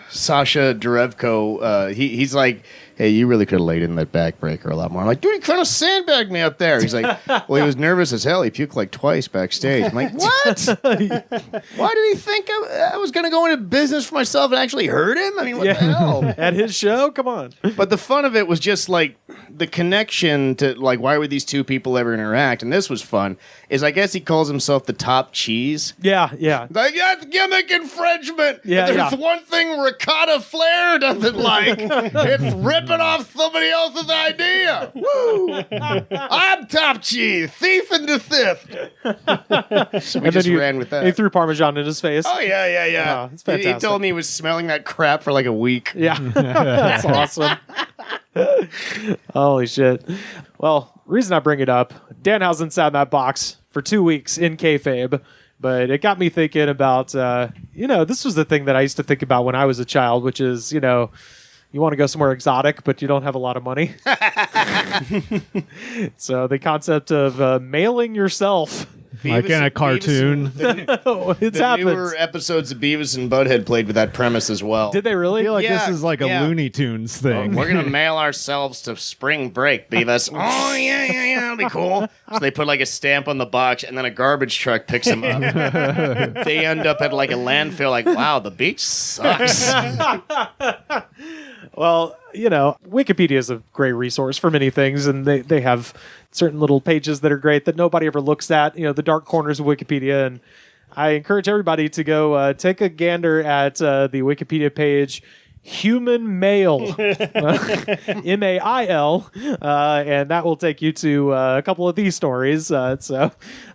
Sasha Derevko, he's like, hey, you really could have laid in that backbreaker a lot more. I'm like, dude, he kind of sandbagged me up there. He's like, well, he was nervous as hell. He puked like twice backstage. I'm like, what? Why did he think I was going to go into business for myself and actually hurt him? I mean, what the hell? At his show? Come on. But the fun of it was just like the connection to like, why would these two people ever interact? And this was fun. Is I guess he calls himself the top cheese. Yeah. Like, that's gimmick infringement. Yeah, There's one thing Ricotta Flair doesn't like. It's ripping off somebody else's idea. Woo! I'm top cheese, thief and the theft. So we just ran with that. He threw Parmesan in his face. Oh, yeah. Oh, it's He fantastic. told me he was smelling that crap for like a week. Yeah. That's awesome. Holy shit. Well, reason I bring it up, Danhausen sat in that box for 2 weeks in kayfabe, but it got me thinking about, this was the thing that I used to think about when I was a child, which is, you want to go somewhere exotic, but you don't have a lot of money. So the concept of mailing yourself. Like in a cartoon. It's The happened. newer episodes of Beavis and Butthead played with that premise as well. Did they really? I feel like Yeah, this is like a yeah. Looney Tunes thing. We're gonna mail ourselves to spring break, Beavis. Oh yeah, that'll be cool. So they put like a stamp on the box, and then a garbage truck picks them up. They end up at like a landfill. Like, wow, the beach sucks. Well, Wikipedia is a great resource for many things, and they have certain little pages that are great that nobody ever looks at, the dark corners of Wikipedia. And I encourage everybody to go take a gander at the Wikipedia page, Human Mail, M-A-I-L, and that will take you to a couple of these stories. So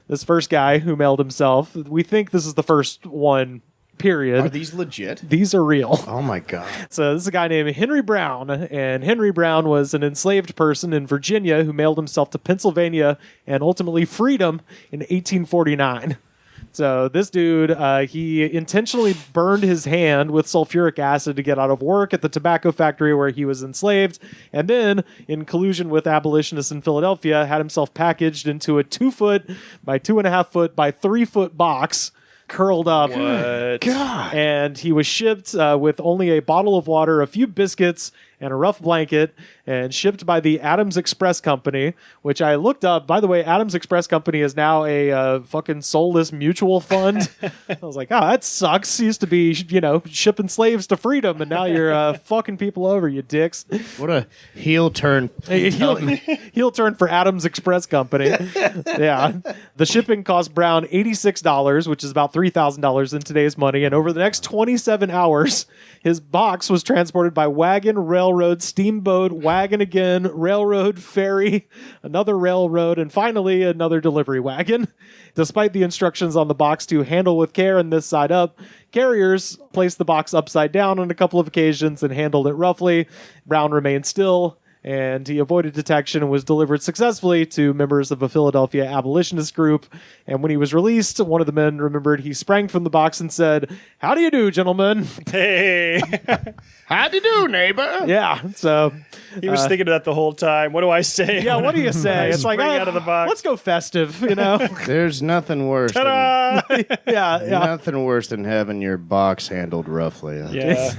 this first guy who mailed himself, we think this is the first one, period. Are these legit? These are real. Oh my god. So this is a guy named Henry Brown, and Henry Brown was an enslaved person in Virginia who mailed himself to Pennsylvania and ultimately freedom in 1849. So this dude, he intentionally burned his hand with sulfuric acid to get out of work at the tobacco factory where he was enslaved, and then, in collusion with abolitionists in Philadelphia, had himself packaged into a 2-foot by 2.5-foot by 3-foot box, curled up. What? God. And he was shipped with only a bottle of water, a few biscuits, and a rough blanket, and shipped by the Adams Express Company, which I looked up. By the way, Adams Express Company is now a fucking soulless mutual fund. I was like, oh, that sucks. Used to be, shipping slaves to freedom, and now you're fucking people over, you dicks. What a heel turn. Heel turn for Adams Express Company. Yeah. The shipping cost Brown $86, which is about $3,000 in today's money, and over the next 27 hours, his box was transported by wagon, railroad, steamboat, wagon again, railroad, ferry, another railroad, and finally another delivery wagon. Despite the instructions on the box to handle with care and this side up, carriers placed the box upside down on a couple of occasions and handled it roughly. Brown remained still, and he avoided detection and was delivered successfully to members of a Philadelphia abolitionist group. And when he was released, one of the men remembered he sprang from the box and said, "How do you do, gentlemen?" Hey. How'd you do, neighbor? Yeah, so He was thinking of that the whole time. What do I say? yeah, what do you say? It's like, Spring out of the box. let's go festive, There's nothing worse. Than, yeah. nothing worse than having your box handled roughly. Yeah.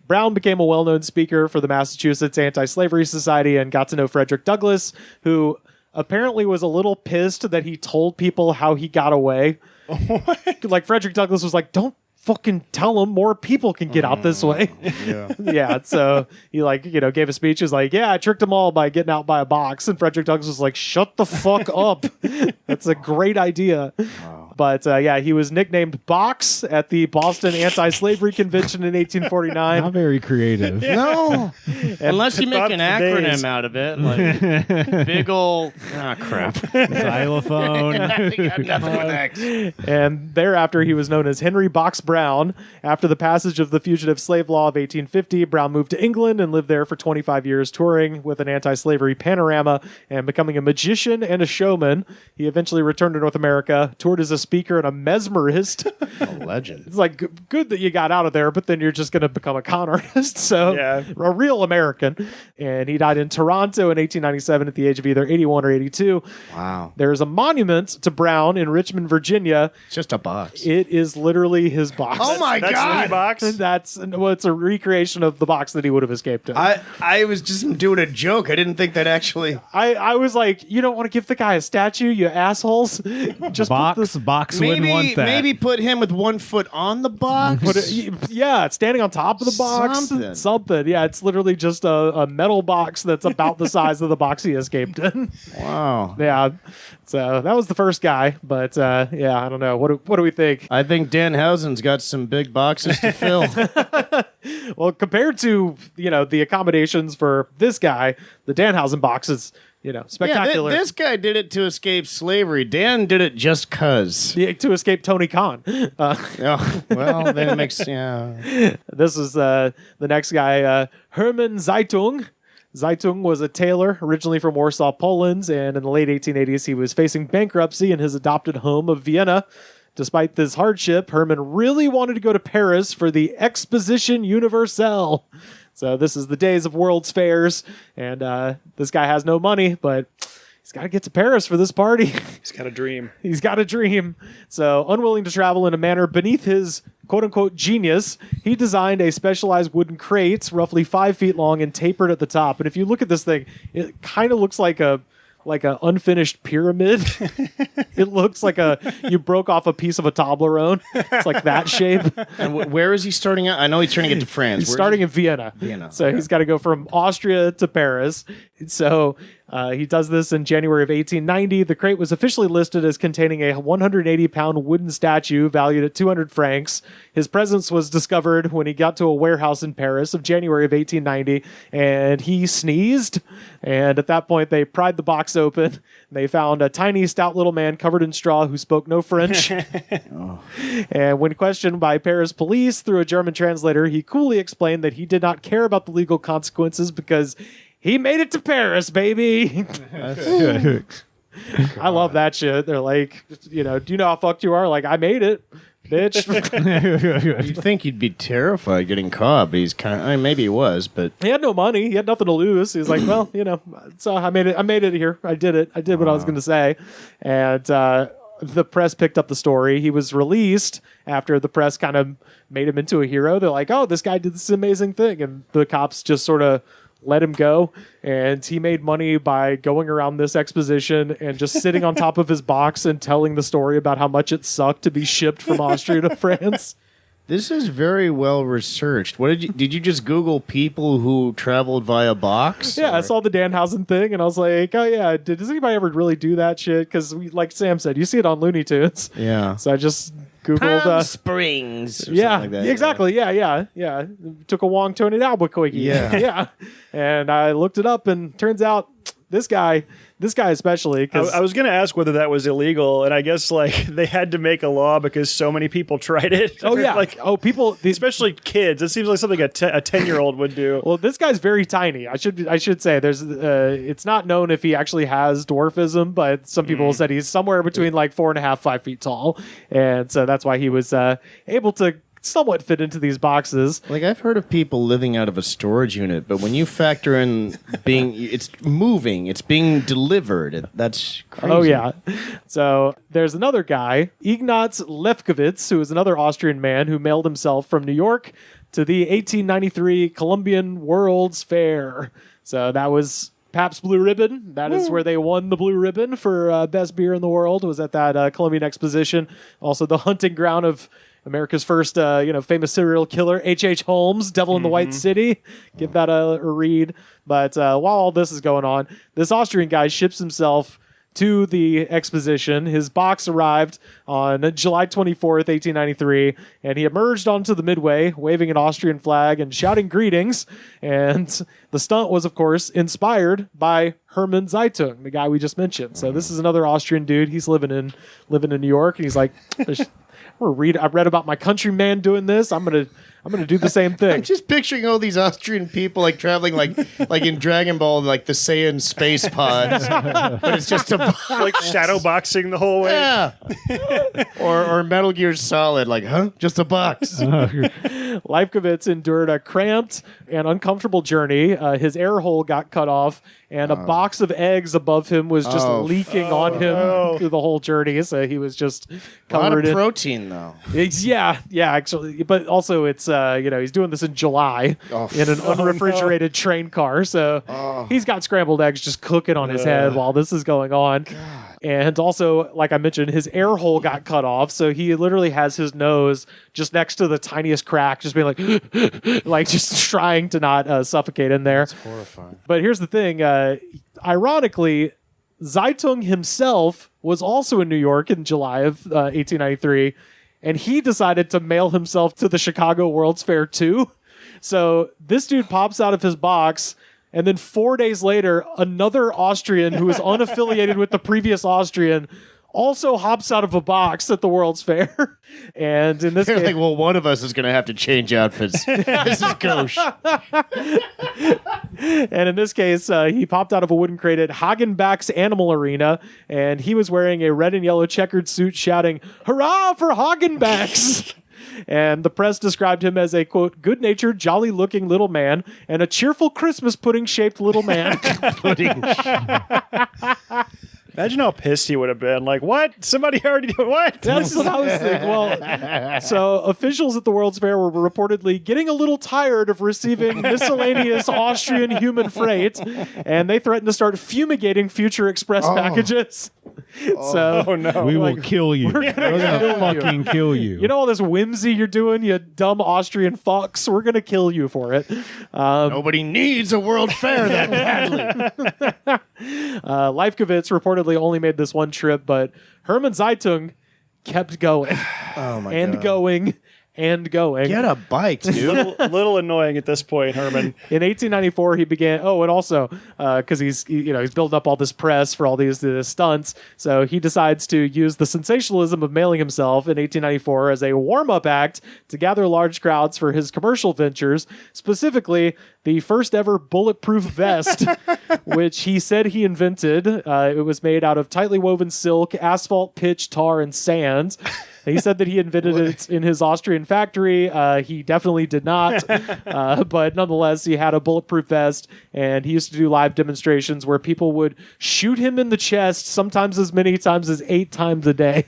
Brown became a well-known speaker for the Massachusetts Anti-Slavery Society and got to know Frederick Douglass, who apparently was a little pissed that he told people how he got away. Like Frederick Douglass was like, don't fucking tell him, more people can get out this way. Yeah. So he gave a speech. He was like, yeah, I tricked them all by getting out by a box. And Frederick Douglass was like, shut the fuck up. That's a great idea. But he was nicknamed Box at the Boston Anti-Slavery Convention in 1849. Not very creative. No, unless you make an Thought for acronym days. out of it, like big ol' crap. Xylophone. Got nothing with X. And thereafter, he was known as Henry Box Brown. After the passage of the Fugitive Slave Law of 1850, Brown moved to England and lived there for 25 years, touring with an anti-slavery panorama and becoming a magician and a showman. He eventually returned to North America, toured as a speaker and a mesmerist. A legend. It's like good that you got out of there, but then you're just going to become a con artist. So Yeah. a real American. And he died in Toronto in 1897 at the age of either 81 or 82. Wow. There's a monument to Brown in Richmond, Virginia. It's just a box. It is literally his box. Oh my That's God. Lee Box. It's a recreation of the box that he would have escaped in. I was just doing a joke. I didn't think that actually. I was like, you don't want to give the guy a statue, you assholes. Just Box wouldn't want that. Maybe put him with one foot on the box. it's standing on top of the box. Something. Yeah, it's literally just a metal box that's about the size of the box he escaped in. Wow. Yeah. So that was the first guy, but I don't know. What do we think? I think Danhausen's got some big boxes to fill. Well, compared to the accommodations for this guy, the Danhausen box is spectacular. This guy did it to escape slavery. Dan did it just cuz. To escape Tony Khan. Oh, well, then it makes This is the next guy, Hermann Zeitung. Zeitung was a tailor originally from Warsaw, Poland, and in the late 1880s he was facing bankruptcy in his adopted home of Vienna. Despite this hardship, Herman really wanted to go to Paris for the Exposition Universelle. So this is the days of World's Fairs, and this guy has no money, but he's got to get to Paris for this party. He's got a dream. He's got a dream. So, unwilling to travel in a manner beneath his quote-unquote genius, he designed a specialized wooden crate, roughly 5 feet long and tapered at the top. And if you look at this thing, it kind of looks like a unfinished pyramid. It looks like you broke off a piece of a Toblerone. It's like that shape. And where is he starting out? I know he's trying to get to France. He's starting in Vienna. So he's got to go from Austria to Paris. So he does this in January of 1890. The crate was officially listed as containing a 180-pound wooden statue valued at 200 francs. His presence was discovered when he got to a warehouse in Paris of January of 1890, and he sneezed. And at that point, they pried the box open. They found a tiny, stout little man covered in straw who spoke no French. And when questioned by Paris police through a German translator, he coolly explained that he did not care about the legal consequences because he made it to Paris, baby. I love that shit. They're like, do you know how fucked you are? Like, I made it, bitch. You'd think he'd be terrified getting caught, but he's maybe he was, but He had no money. He had nothing to lose. He was like, well, so I made it here. I did it. I did what I was going to say. And the press picked up the story. He was released after the press kind of made him into a hero. They're like, oh, this guy did this amazing thing. And the cops just sort of let him go, and he made money by going around this exposition and just sitting on top of his box and telling the story about how much it sucked to be shipped from Austria to France. this is very well researched. What did you just Google people who traveled via box? Yeah, I saw the Danhausen thing, and I was like, oh yeah, does anybody ever really do that shit? Because like Sam said, you see it on Looney Tunes. Yeah. So I just Googled Palm Springs. Or yeah, something like that. exactly. Yeah. Took a Wong Tony to Albuquerque. Yeah. yeah. And I looked it up, and turns out this guy especially. Cause I was going to ask whether that was illegal, and I guess like they had to make a law because so many people tried it. Oh yeah, people, especially kids. It seems like something a 10-year-old would do. Well, this guy's very tiny. I should say there's it's not known if he actually has dwarfism, but some people said he's somewhere between like 4.5, 5 feet tall, and so that's why he was able to somewhat fit into these boxes. Like, I've heard of people living out of a storage unit, but when you factor in it's moving, it's being delivered, that's crazy. Oh, yeah. So there's another guy, Ignaz Lefkowitz, who is another Austrian man who mailed himself from New York to the 1893 Columbian World's Fair. So that was Pabst Blue Ribbon. That is where they won the Blue Ribbon for best beer in the world, was at that Columbian Exposition. Also the hunting ground of America's first famous serial killer, H.H. Holmes, Devil in the White City. Give that a read. But while all this is going on, this Austrian guy ships himself to the exposition. His box arrived on July 24th, 1893, and he emerged onto the midway, waving an Austrian flag and shouting greetings. And the stunt was, of course, inspired by Hermann Zeitung, the guy we just mentioned. So this is another Austrian dude. He's living in New York, and he's like, I read about my countryman doing this. I'm gonna do the same thing. I'm just picturing all these Austrian people like traveling like in Dragon Ball, like the Saiyan space pods, but it's just like shadow boxing the whole way. yeah, or Metal Gear Solid, like just a box. Leifkovitz endured a cramped and uncomfortable journey. His air hole got cut off, and a box of eggs above him was just leaking on him through the whole journey. So he was just covered A lot of in protein, though. Yeah, actually, but also it's he's doing this in July in an unrefrigerated train car, so he's got scrambled eggs just cooking on his head while this is going on. And also, like I mentioned, his air hole got cut off, so he literally has his nose just next to the tiniest crack, just being like, like just trying to not suffocate in there. It's horrifying. But here's the thing: ironically, Zeitung himself was also in New York in July of 1893, and he decided to mail himself to the Chicago World's Fair too. So this dude pops out of his box, and then 4 days later, another Austrian who is unaffiliated with the previous Austrian also hops out of a box at the World's Fair. And in this They're case, like, well, one of us is going to have to change outfits. This is gauche. and in this case, he popped out of a wooden crate at Hagenbeck's Animal Arena, and he was wearing a red and yellow checkered suit shouting, "Hurrah for Hagenbeck's!" And the press described him as a, quote, good-natured, jolly-looking little man and a cheerful Christmas pudding-shaped little man. Imagine how pissed he would have been. Like, what? Somebody already did what? That's what I was thinking. Well, so officials at the World's Fair were reportedly getting a little tired of receiving miscellaneous Austrian human freight, and they threatened to start fumigating future express packages. So, Oh no. We will kill you. We're gonna fucking kill you. you know all this whimsy you're doing, you dumb Austrian fucks? We're going to kill you for it. Nobody needs a World Fair that badly. Leifkovitz reportedly only made this one trip, but Hermann Zeitung kept going and God. going and going. Get a bike, dude. little annoying at this point, Herman. In 1894, he began. Oh, and also because he's building up all this press for all these stunts, so he decides to use the sensationalism of mailing himself in 1894 as a warm-up act to gather large crowds for his commercial ventures, specifically the first ever bulletproof vest, which he said he invented. It was made out of tightly woven silk, asphalt, pitch, tar, and sand. He said that he invented it in his Austrian factory. He definitely did not. But nonetheless, he had a bulletproof vest, and he used to do live demonstrations where people would shoot him in the chest, sometimes as many times as 8 times a day.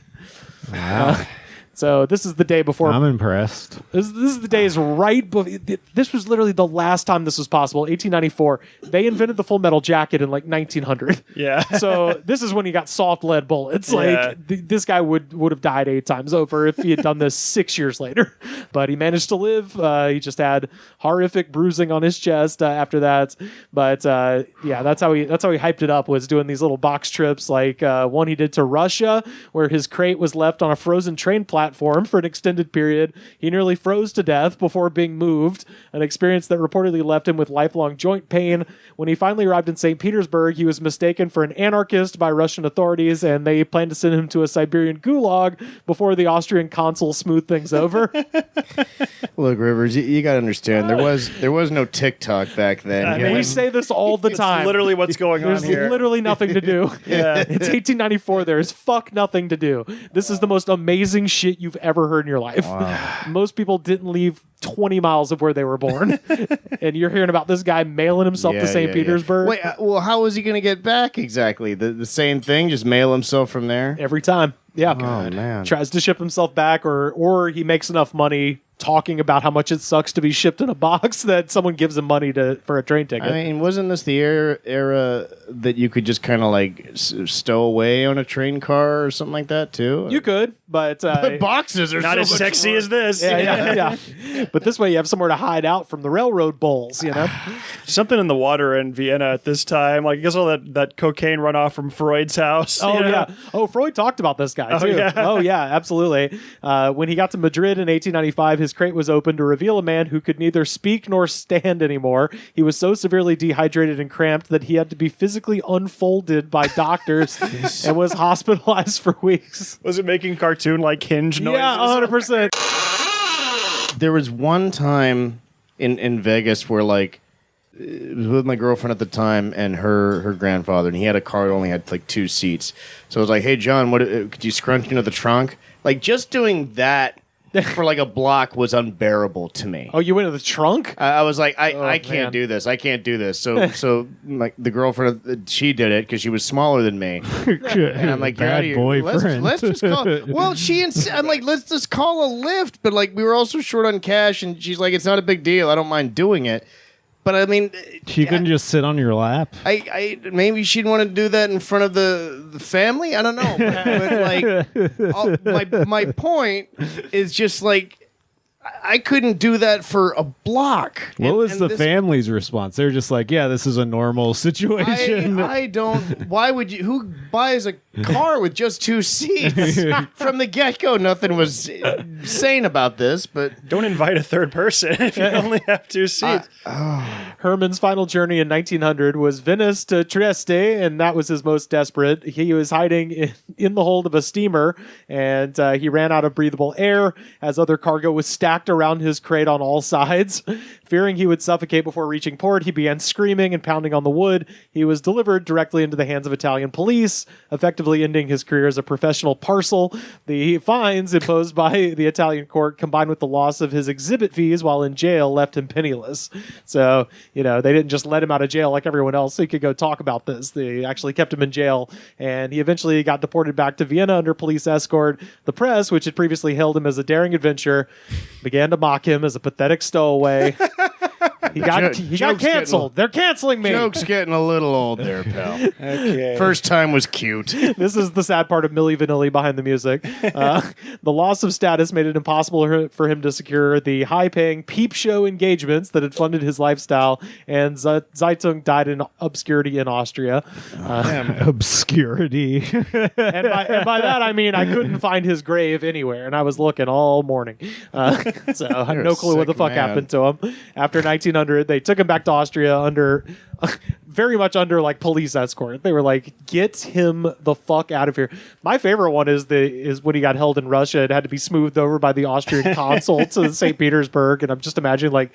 Wow. So this is the day before. I'm impressed. This is the days right before. This was literally the last time this was possible. 1894. They invented the Full Metal Jacket in like 1900. Yeah. So this is when he got soft lead bullets. Yeah. Like this guy would have died 8 times over if he had done this 6 years later. But he managed to live. He just had horrific bruising on his chest after that. But yeah, that's how he hyped it up, was doing these little box trips. Like one he did to Russia, where his crate was left on a frozen train platform for an extended period. He nearly froze to death before being moved, an experience that reportedly left him with lifelong joint pain. When he finally arrived in St. Petersburg, he was mistaken for an anarchist by Russian authorities, and they planned to send him to a Siberian gulag before the Austrian consul smoothed things over. Look, Rivers, you got to understand, there was no TikTok back then. I You mean, know, We say this all the time. Literally what's going There's on here. literally nothing to do. Yeah. It's 1894. There's fuck nothing to do. This is the most amazing shit you've ever heard in your life. Most people didn't leave 20 miles of where they were born. And you're hearing about this guy mailing himself to St. Petersburg. Wait, well, how was he going to get back exactly? The same thing? Just mail himself from there? Every time. Yeah. Oh, man. Tries to ship himself back, or he makes enough money talking about how much it sucks to be shipped in a box that someone gives him money for a train ticket. I mean, wasn't this the era that you could just kind of like stow away on a train car or something like that too? You could, but boxes are Not so as much sexy more. as this. yeah. But this way you have somewhere to hide out from the railroad bulls, you know? Something in the water in Vienna at this time. Like, I guess all that cocaine runoff from Freud's house. Oh, you know? yeah. Oh, Freud talked about this guy, too. yeah. Oh, yeah, absolutely. When he got to Madrid in 1895, his crate was opened to reveal a man who could neither speak nor stand anymore. He was so severely dehydrated and cramped that he had to be physically unfolded by doctors and was hospitalized for weeks. Was it making cartoon-like hinge noises? Yeah, 100%. There was one time in Vegas where like it was with my girlfriend at the time and her grandfather, and he had a car that only had like 2 seats. So I was like, "Hey John, what could you scrunch into the trunk?" Like just doing that for like a block was unbearable to me. Oh, you went to the trunk? I was like, I man. can't do this. I can't do this. So like the girlfriend, she did it because she was smaller than me. And I'm like, Bad "Get out of here. boyfriend. Let's just call. Well, I'm like, let's just call a lift. But like, we were also short on cash, and she's like, it's not a big deal. I don't mind doing it. But I mean, She couldn't just sit on your lap. I maybe she'd want to do that in front of the family. I don't know. But like, my point is just like, I couldn't do that for a block. What was the this- family's response? They're just like, yeah, this is a normal situation. I don't. Why would you? Who buys a car with just 2 seats from the get go? Nothing was sane about this, but Don't invite a third person if you only have 2 seats. Herman's final journey in 1900 was Venice to Trieste, and that was his most desperate. He was hiding in the hold of a steamer, and he ran out of breathable air as other cargo was stacked around his crate on all sides. Fearing he would suffocate before reaching port, he began screaming and pounding on the wood. He was delivered directly into the hands of Italian police, effectively ending his career as a professional parcel. The fines imposed by the Italian court, combined with the loss of his exhibit fees while in jail, left him penniless. So, they didn't just let him out of jail like everyone else so he could go talk about this. They actually kept him in jail, and he eventually got deported back to Vienna under police escort. The press, which had previously hailed him as a daring adventurer, began to mock him as a pathetic stowaway. He got Joke's canceled. They're canceling me. joke's getting a little old there, pal. Okay. First time was cute. This is the sad part of Milli Vanilli behind the music. The loss of status made it impossible for him to secure the high-paying peep show engagements that had funded his lifestyle, and Zeitung died in obscurity in Austria. Obscurity. And by that, I mean I couldn't find his grave anywhere, and I was looking all morning. So I have You're no a clue what the sick fuck man. happened to him. After 1900, they took him back to Austria under... very much under like police escort. They were like, get him the fuck out of here. My favorite one is when he got held in Russia. It had to be smoothed over by the Austrian consul to St. Petersburg. And I'm just imagining like,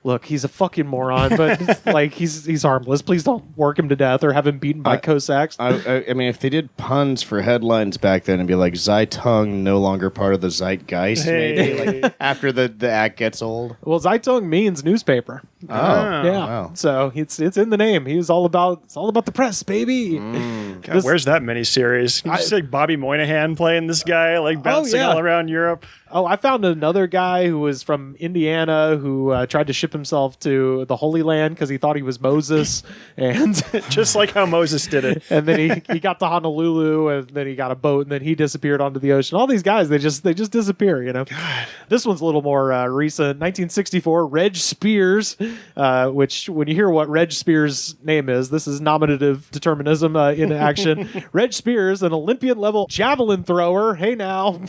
look, he's a fucking moron, but like he's harmless. Please don't work him to death or have him beaten by Cossacks. I mean, if they did puns for headlines back then and be like, Zeitung no longer part of the zeitgeist, maybe like after the act gets old. Well, Zeitung means newspaper. Oh, Yeah. wow. So it's in the name. He was all about the press, baby. God, where's that miniseries? You just like Bobby Moynihan playing this guy, like bouncing yeah. all around Europe. Oh, I found another guy who was from Indiana who tried to ship himself to the Holy Land because he thought he was Moses, and Just like how Moses did it. and then he got to Honolulu, and then he got a boat, and then he disappeared onto the ocean. All these guys, they just disappear, God. This one's a little more recent. 1964, Reg Spears, which when you hear what Reg Spears' name is, this is nominative determinism in action. Reg Spears, an Olympian-level javelin thrower. Hey now.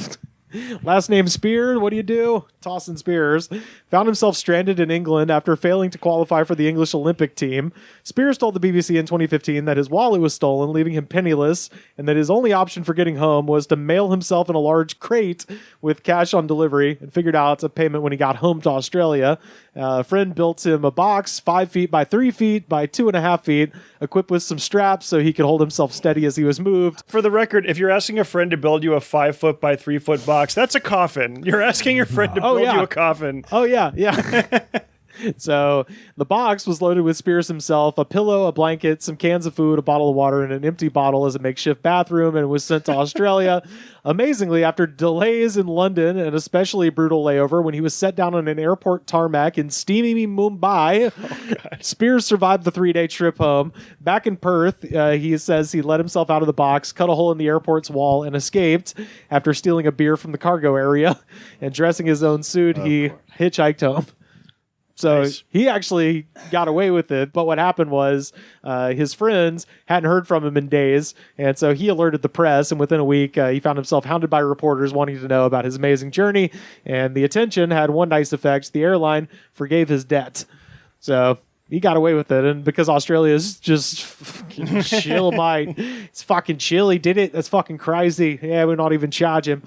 Last name Spears, what do you do? Tossing spears. Found himself stranded in England after failing to qualify for the English Olympic team. Spears told the BBC in 2015 that his wallet was stolen, leaving him penniless, and that his only option for getting home was to mail himself in a large crate with cash on delivery, and figured out a payment when he got home to Australia. A friend built him a box 5 feet by 3 feet by 2.5 feet, equipped with some straps so he could hold himself steady as he was moved. For the record, if you're asking a friend to build you a 5 foot by 3 foot box, that's a coffin. You're asking your friend to build yeah. you a coffin. Oh, yeah. So the box was loaded with Spears himself, a pillow, a blanket, some cans of food, a bottle of water, and an empty bottle as a makeshift bathroom, and was sent to Australia. Amazingly, after delays in London, an especially brutal layover when he was set down on an airport tarmac in steamy Mumbai, Spears survived the 3-day trip home. Back in Perth, he says he let himself out of the box, cut a hole in the airport's wall, and escaped. After stealing a beer from the cargo area and dressing his own suit, he hitchhiked home. So Nice. he actually got away with it. But what happened was his friends hadn't heard from him in days. And so he alerted the press. And within a week, he found himself hounded by reporters wanting to know about his amazing journey. And the attention had one nice effect. The airline forgave his debt. So he got away with it. And because Australia is just fucking chill, mate. It's fucking chill. He did it. That's fucking crazy. Yeah, we're not even charge him.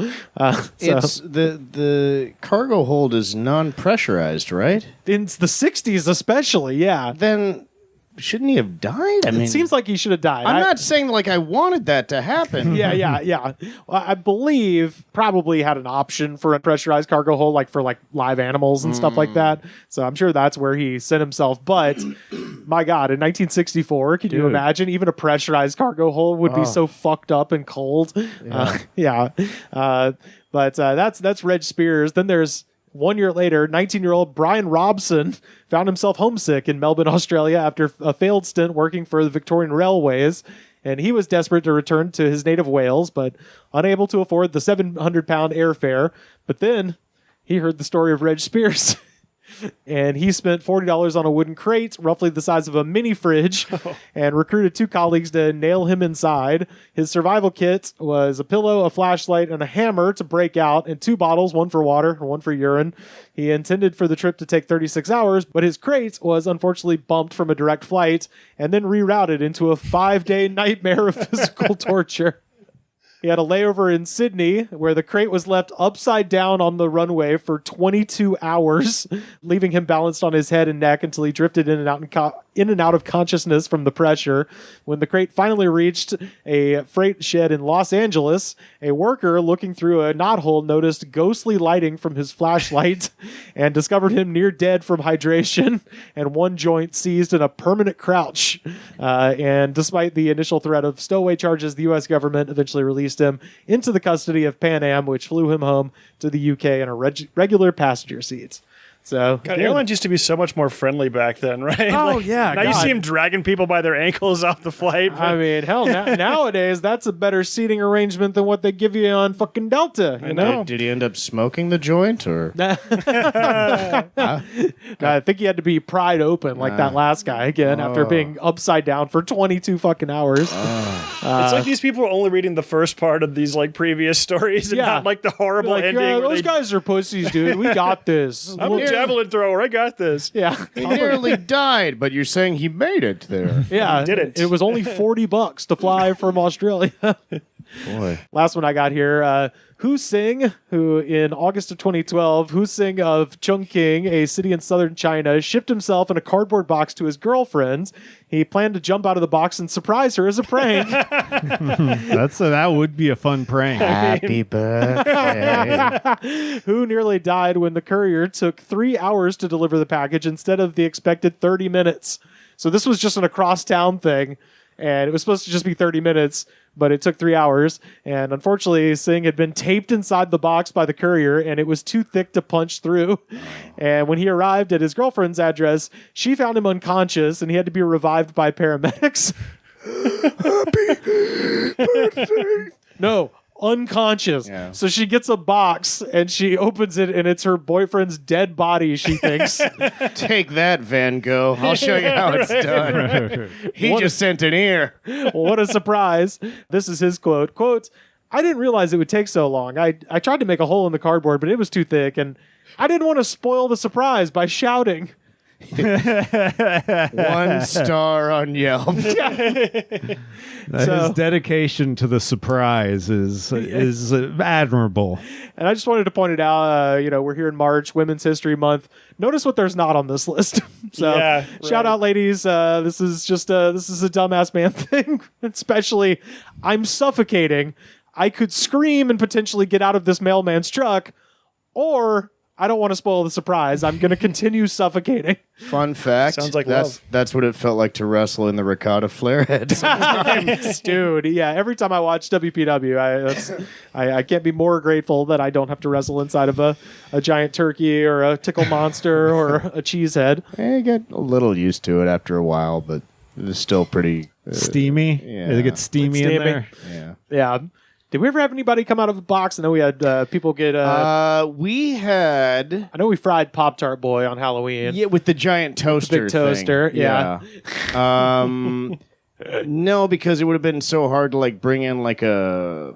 It's the cargo hold is non-pressurized, right? In the 60s especially, yeah. Then shouldn't he have died? I mean, It seems like he should have died. I'm not saying like I wanted that to happen. Yeah. Well, I believe probably had an option for a pressurized cargo hold, like for like live animals and stuff like that. So I'm sure that's where he sent himself. But my God, in 1964, can you imagine? Even a pressurized cargo hold would be so fucked up and cold. But that's Reg Spears. Then there's 1 year later, 19-year-old Brian Robson found himself homesick in Melbourne, Australia after a failed stint working for the Victorian Railways. And he was desperate to return to his native Wales, but unable to afford the 700-pound airfare. But then he heard the story of Reg Spears. And he spent $40 on a wooden crate, roughly the size of a mini fridge, and recruited 2 colleagues to nail him inside. His survival kit was a pillow, a flashlight, and a hammer to break out, and 2 bottles, one for water and one for urine. He intended for the trip to take 36 hours, but his crate was unfortunately bumped from a direct flight and then rerouted into a 5-day nightmare of physical torture. He had a layover in Sydney where the crate was left upside down on the runway for 22 hours, leaving him balanced on his head and neck until he drifted in and out of consciousness from the pressure. When the crate finally reached a freight shed in Los Angeles, a worker looking through a knothole noticed ghostly lighting from his flashlight and discovered him near dead from hydration and one joint seized in a permanent crouch. And despite the initial threat of stowaway charges, the U.S. government eventually released him into the custody of Pan Am, which flew him home to the UK in a regular passenger seat. So God, airlines used to be so much more friendly back then, right? Oh, yeah, Now you God. see him dragging people by their ankles off the flight. I mean, hell, nowadays that's a better seating arrangement than what they give you on fucking Delta. You know, Did he end up smoking the joint or? I think he had to be pried open like that last guy again after being upside down for 22 fucking hours. It's like these people are only reading the first part of these like previous stories and Yeah. not like the horrible Like, ending. where those they- guys are pussies, dude. We got this. I'm a javelin thrower. I got this. Yeah. He nearly died, but you're saying he made it there. Yeah. didn't. It was only $40 to fly from Australia. Boy. Last one I got here. Hu Sing, who in August of 2012, Hu Sing of Chongqing, a city in southern China, shipped himself in a cardboard box to his girlfriend. He planned to jump out of the box and surprise her as a prank. That would be a fun prank. Happy birthday. Who nearly died when the courier took 3 hours to deliver the package instead of the expected 30 minutes. So this was just an across-town thing, and it was supposed to just be 30 minutes, but it took 3 hours. And unfortunately, Singh had been taped inside the box by the courier, and it was too thick to punch through. And when he arrived at his girlfriend's address, she found him unconscious, and he had to be revived by paramedics. No, unconscious. Yeah. So she gets a box and she opens it and it's her boyfriend's dead body, she thinks. Take that, Van Gogh. I'll show you how it's done. He just sent an ear. Well, what a surprise. This is his quote. Quote, I didn't realize it would take so long. I tried to make a hole in the cardboard, but it was too thick and I didn't want to spoil the surprise by shouting. 1 star on Yelp. His dedication to the surprise is admirable. And I just wanted to point it out, we're here in March, Women's History Month. Notice what there's not on this list. So Yeah, shout out, ladies. This is a dumbass man thing. Especially, I'm suffocating. I could scream and potentially get out of this mailman's truck, or I don't want to spoil the surprise. I'm going to continue suffocating. Fun fact. Sounds like that's love. That's what it felt like to wrestle in the ricotta flare head. Dude, yeah, every time I watch WPW, I can't be more grateful that I don't have to wrestle inside of a giant turkey or a tickle monster or a cheese head. I get a little used to it after a while, but it is still pretty Steamy. Yeah. It gets steamy It's in steamy. there. yeah. Yeah. Did we ever have anybody come out of a box? I know we had people get. We had I know we fried Pop Tart Boy on Halloween. with the giant toaster. Big toaster, thing. yeah. No, because it would have been so hard to like bring in like a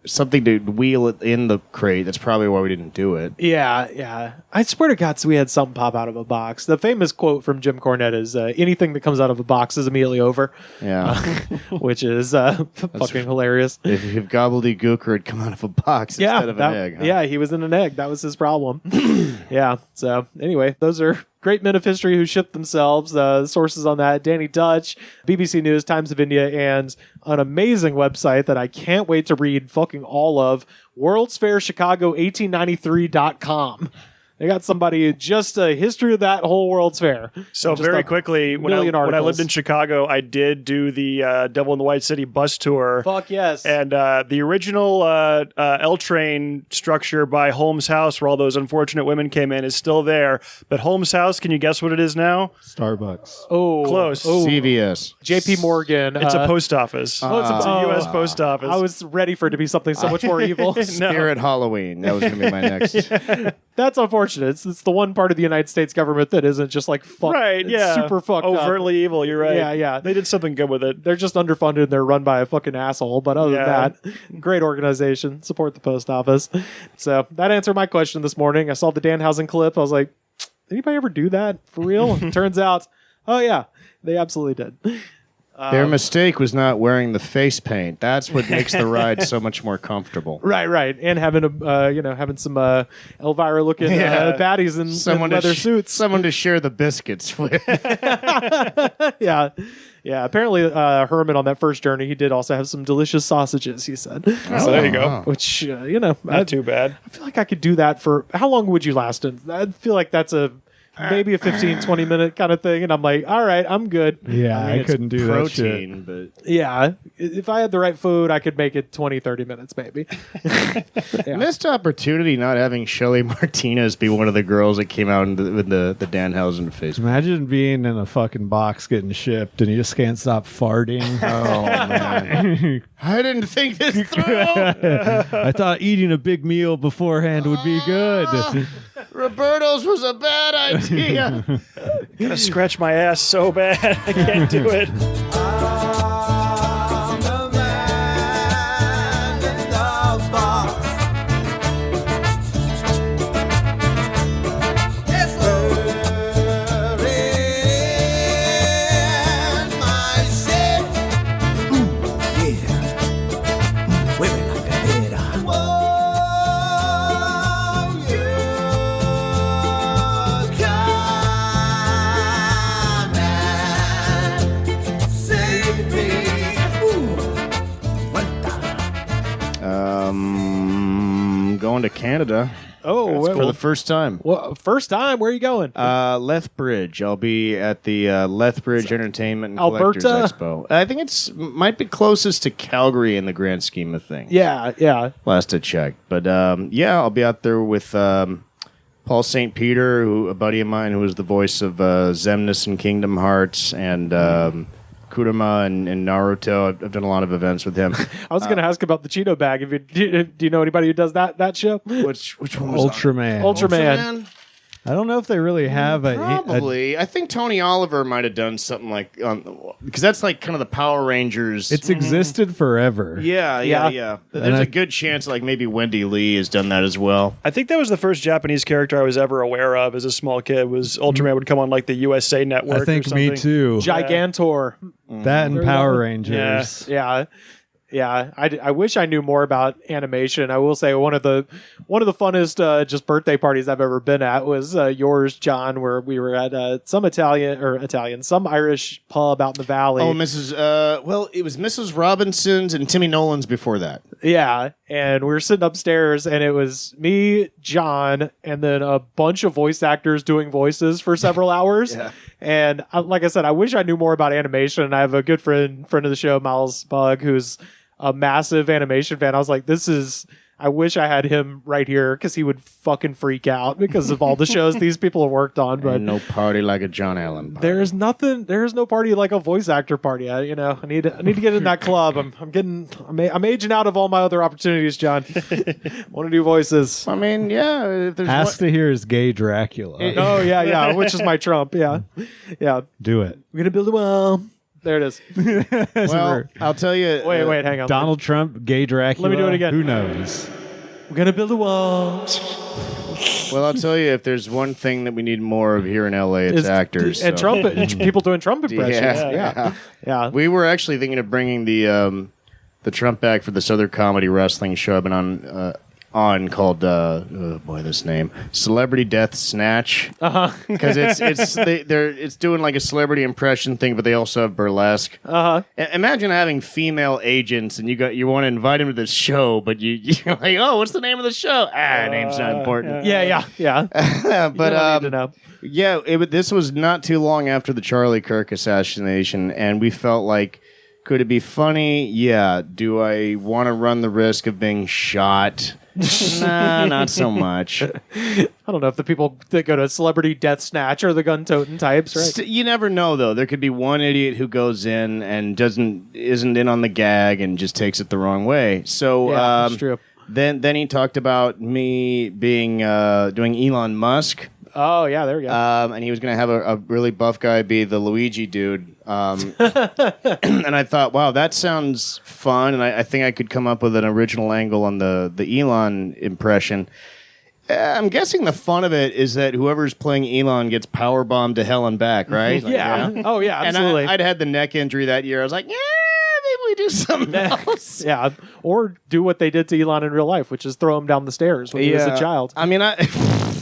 something to wheel it in the crate. That's probably why we didn't do it. Yeah. I swear to God, so we had something pop out of a box. The famous quote from Jim Cornette is, anything that comes out of a box is immediately over, Yeah. which is fucking hilarious. if gobbledygooker had come out of a box instead of an egg. Huh? Yeah, he was in an egg. That was his problem. Yeah. So anyway, those are great men of history who shipped themselves. Sources on that: Danny Dutch, BBC News, Times of India, and an amazing website that I can't wait to read fucking all of: World's Fair Chicago 1893.com. They got somebody just a history of that whole World's Fair. So Just very a quickly, when I articles. lived in Chicago, I did do the Devil in the White City bus tour. Fuck yes. And the original L train structure by Holmes House, where all those unfortunate women came in, is still there. But Holmes House, can you guess what it is now? Starbucks. oh, Close. Oh, CVS. JP Morgan. It's a post office. oh, It's a U.S. post office. I was ready for it to be something so much more evil. Spirit Halloween. That was going to be my next. That's unfortunate. It's the one part of the United States government that isn't just like fuck, right, it's yeah. super fucked up. Overtly evil, you're right. Yeah. They did something good with it. They're just underfunded and they're run by a fucking asshole. But other Yeah. than that, great organization. Support the post office. So that answered my question this morning. I saw the Danhausen clip. I was like, anybody ever do that for real? Turns out, oh yeah, they absolutely did. Their mistake was not wearing the face paint. That's what makes the ride so much more comfortable. Right. And having having some Elvira looking Yeah. baddies in leather suits. Someone to share the biscuits with. Yeah. Apparently, Herman on that first journey, he did also have some delicious sausages. He said, So there you go. which Not too bad. I feel like I could do that for how long would you last? I feel like that's maybe a 15-20 minute kind of thing, and I'm like, all right, I'm good. Yeah, I mean, I it's couldn't do that shit. protein, but Yeah, if I had the right food, I could make it 20-30 minutes maybe. missed opportunity not having Shelly Martinez be one of the girls that came out in the Danhausen face. Imagine being in a fucking box getting shipped and you just can't stop farting. Oh man, I didn't think this through. I thought eating a big meal beforehand would be good. Roberto's was a bad idea. Gonna scratch my ass so bad. I can't do it. Going to Canada for the first time. Well, first time, where are you going? Lethbridge. I'll be at the Lethbridge Entertainment and Alberta? Collectors Expo. I think might be closest to Calgary in the grand scheme of things. Yeah. Last I checked. But I'll be out there with Paul St. Peter, a buddy of mine who was the voice of Xemnas and Kingdom Hearts, and Kurama and Naruto. I've done a lot of events with him. I was going to ask about the Cheeto bag. Do you know anybody who does that show? Which one was Ultraman. Ultraman. I don't know if they really have a Probably. I think Tony Oliver might have done something like because that's like kind of the Power Rangers. It's existed forever. Yeah. There's a good chance like maybe Wendy Lee has done that as well. I think that was the first Japanese character I was ever aware of as a small kid. Was Ultraman would come on like the USA Network. I think or something. me too. Gigantor. That and Power Rangers. Yeah. Yeah, I wish I knew more about animation. I will say one of the funnest just birthday parties I've ever been at was yours, John, where we were at some some Irish pub out in the valley. Oh, it was Mrs. Robinson's and Timmy Nolan's before that. Yeah, and we were sitting upstairs, and it was me, John, and then a bunch of voice actors doing voices for several hours. Yeah. And like I said, I wish I knew more about animation. I have a good friend of the show, Miles Bug, who's a massive animation fan. I was like, I wish I had him right here because he would fucking freak out because of all the shows these people have worked on. But no party like a John Allen party. there's no party like a voice actor party. I need to get in that club. I'm aging out of all my other opportunities, John. Want to do voices? I mean, yeah. If there's Has to hear is gay Dracula. Oh yeah, which is my trump. Yeah. Do it. We're gonna build a wall. There it is. well, I'll tell you. Wait, hang on. Donald Trump, gay Dracula. Let me do it again. Who knows? We're gonna build a wall. Well, I'll tell you, if there's one thing that we need more of here in LA, it's actors. and so. trumpet. People doing Trump impressions. Yeah. We were actually thinking of bringing the Trump back for this other comedy wrestling show I've been on called this name Celebrity Death Snatch. Because it's doing like a celebrity impression thing, but they also have burlesque. Imagine having female agents and you want to invite them to this show, but you're like, oh, what's the name of the show? Name's not important. Yeah. But need to know. yeah, this was not too long after the Charlie Kirk assassination, and we felt like, could it be funny? Yeah. Do I want to run the risk of being shot? Nah, not so much. I don't know if the people that go to Celebrity Death Snatch are the gun-toting types, right? You never know, though. There could be one idiot who goes in and isn't in on the gag and just takes it the wrong way. So Yeah, that's true. Then he talked about me being doing Elon Musk. Oh, yeah, there we go. And he was going to have a really buff guy be the Luigi dude. And I thought, wow, that sounds fun. And I think I could come up with an original angle on the Elon impression. I'm guessing the fun of it is that whoever's playing Elon gets powerbombed to hell and back, right? Like, yeah. you know? Oh, yeah, absolutely. And I'd had the neck injury that year. I was like, yeah, maybe we do something else. Yeah, or do what they did to Elon in real life, which is throw him down the stairs when he was a child. I mean,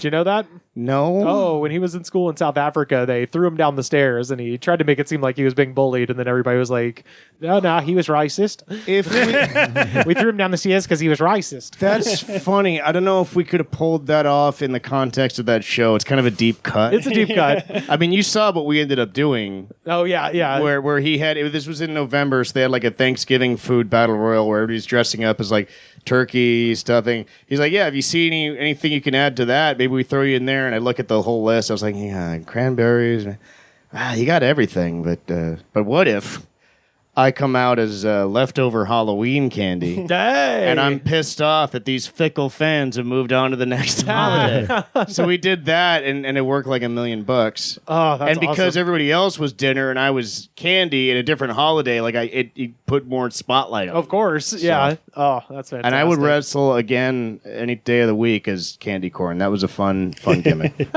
Did you know that? No. Oh, when he was in school in South Africa, they threw him down the stairs, and he tried to make it seem like he was being bullied, and then everybody was like, no, he was racist. We threw him down the stairs because he was racist. That's funny. I don't know if we could have pulled that off in the context of that show. It's kind of a deep cut. It's a deep cut. I mean, you saw what we ended up doing. Oh, yeah. Where he had, this was in November, so they had like a Thanksgiving food battle royal where everybody's dressing up as like turkey stuffing. He's like, yeah, if you see anything you can add to that, maybe we throw you in there. And I look at the whole list. I was like, yeah, cranberries. You got everything. But what if I come out as leftover Halloween candy? Hey. And I'm pissed off that these fickle fans have moved on to the next holiday. So we did that, and it worked like $1 million. Oh, that's and because awesome. everybody else was dinner and I was candy in a different holiday, like it put more spotlight on. Of course, yeah. Oh, that's fantastic. And I would wrestle again any day of the week as candy corn. That was a fun gimmick.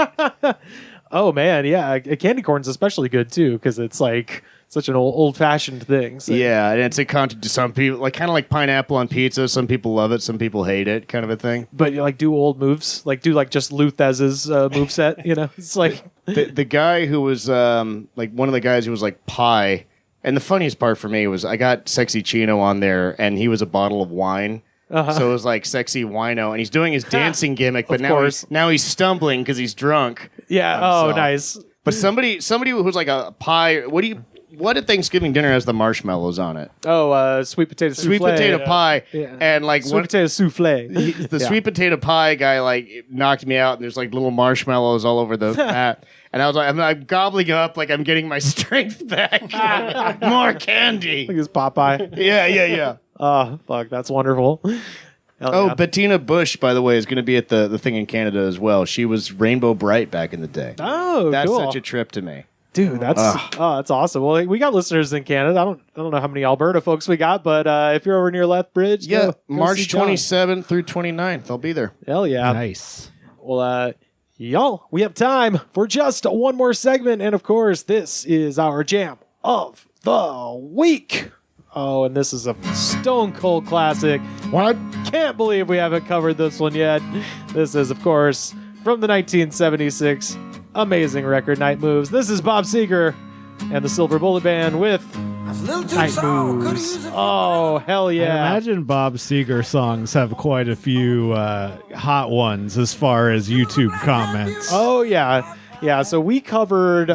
Oh man, yeah. Candy corn's especially good too because it's like such an old-fashioned thing. So. Yeah, and it's a contra to some people, like kind of like pineapple on pizza. Some people love it, some people hate it, kind of a thing. But you like do old moves, like do like just Luthez's moveset. You know, it's like the guy who was like one of the guys who was like pie. And the funniest part for me was I got Sexy Chino on there, and he was a bottle of wine. So it was like Sexy Wino, and he's doing his dancing gimmick, but now he's stumbling because he's drunk. Yeah. Oh, nice. But somebody who's like a pie. What at Thanksgiving dinner has the marshmallows on it? Oh, sweet potato souffle. Sweet potato pie, and like sweet potato souffle. The sweet potato pie guy like knocked me out, and there's like little marshmallows all over the mat. And I was like, I'm gobbling up like I'm getting my strength back. More candy. Like this Popeye. Yeah. Oh, fuck, that's wonderful. Yeah. Bettina Bush, by the way, is going to be at the thing in Canada as well. She was Rainbow Bright back in the day. Oh, that's cool. such a trip to me. Dude, that's awesome. Well, we got listeners in Canada. I don't know how many Alberta folks we got, but if you're over near Lethbridge, go March see John. 27th through 29th, I'll be there. Hell yeah. Nice. Well, y'all, we have time for just one more segment, and of course, this is our jam of the week. Oh, and this is a stone cold classic. What? Can't believe we haven't covered this one yet. This is, of course, from the 1976 amazing record, Night Moves. This is Bob Seger and the Silver Bullet Band with Night Moves. Oh, hell I yeah. imagine Bob Seger songs have quite a few hot ones as far as YouTube comments. Oh, yeah. Yeah, so we covered...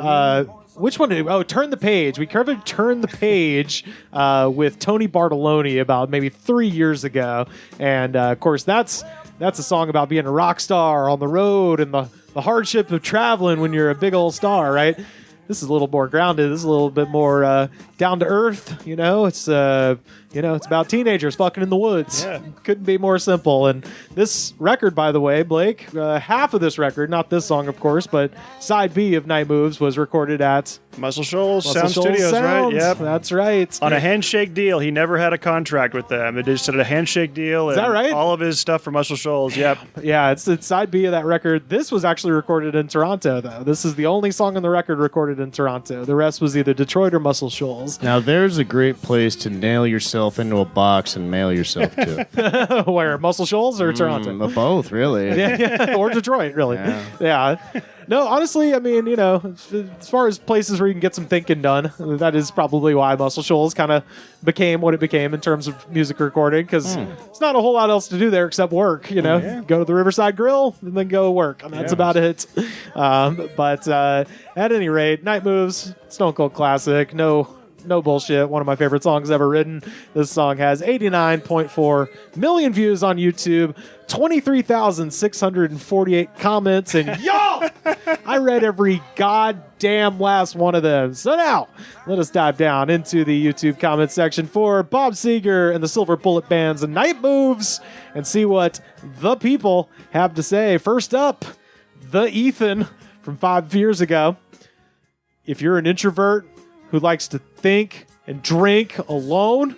which one did we... Oh, Turn the Page. We covered Turn the Page with Tony Bartoloni about maybe 3 years ago. And, of course, that's a song about being a rock star on the road and the hardship of traveling when you're a big old star, right? This is a little more grounded. This is a little bit more down to earth. You know, it's it's about teenagers fucking in the woods. Yeah. Couldn't be more simple. And this record, by the way, Blake, half of this record, not this song, of course, but side B of Night Moves was recorded at Muscle Shoals Muscle Sound Shoals Studios, right? Sound. Yep. That's right. On a handshake deal. He never had a contract with them. They just did a handshake deal. Is that and right? All of his stuff for Muscle Shoals. Yep. Yeah, it's side B of that record. This was actually recorded in Toronto, though. This is the only song on the record recorded in Toronto. The rest was either Detroit or Muscle Shoals. Now, there's a great place to nail yourself into a box and mail yourself to. Where? Muscle Shoals or Toronto? Both, really. Yeah, or Detroit, really. Yeah. No, honestly, I mean, as far as places where you can get some thinking done, that is probably why Muscle Shoals kind of became what it became in terms of music recording, because it's not a whole lot else to do there except work, Go to the Riverside Grill and then go work, and that's about it. But at any rate, Night Moves, Stone Cold classic, no bullshit. One of my favorite songs ever written. This song has 89.4 million views on YouTube, 23,648 comments, and y'all, I read every goddamn last one of them. So now, let us dive down into the YouTube comment section for Bob Seger and the Silver Bullet Band's Night Moves and see what the people have to say. First up, the Ethan from 5 years ago. If you're an introvert who likes to think and drink alone,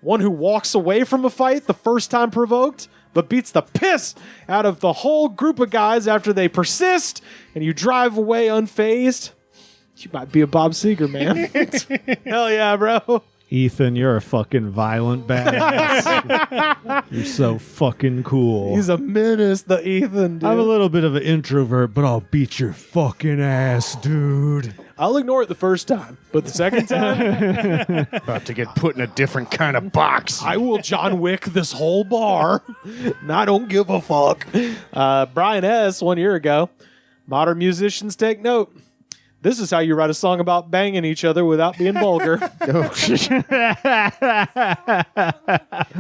one who walks away from a fight the first time provoked, but beats the piss out of the whole group of guys after they persist, and you drive away unfazed, you might be a Bob Seger, man. Hell yeah, bro. Ethan, you're a fucking violent badass. You're so fucking cool. He's a menace, the Ethan, dude. I'm a little bit of an introvert, but I'll beat your fucking ass, dude. I'll ignore it the first time, but the second time, About to get put in a different kind of box. I will John Wick this whole bar, and I don't give a fuck. Brian S., 1 year ago, modern musicians take note. This is how you write a song about banging each other without being vulgar.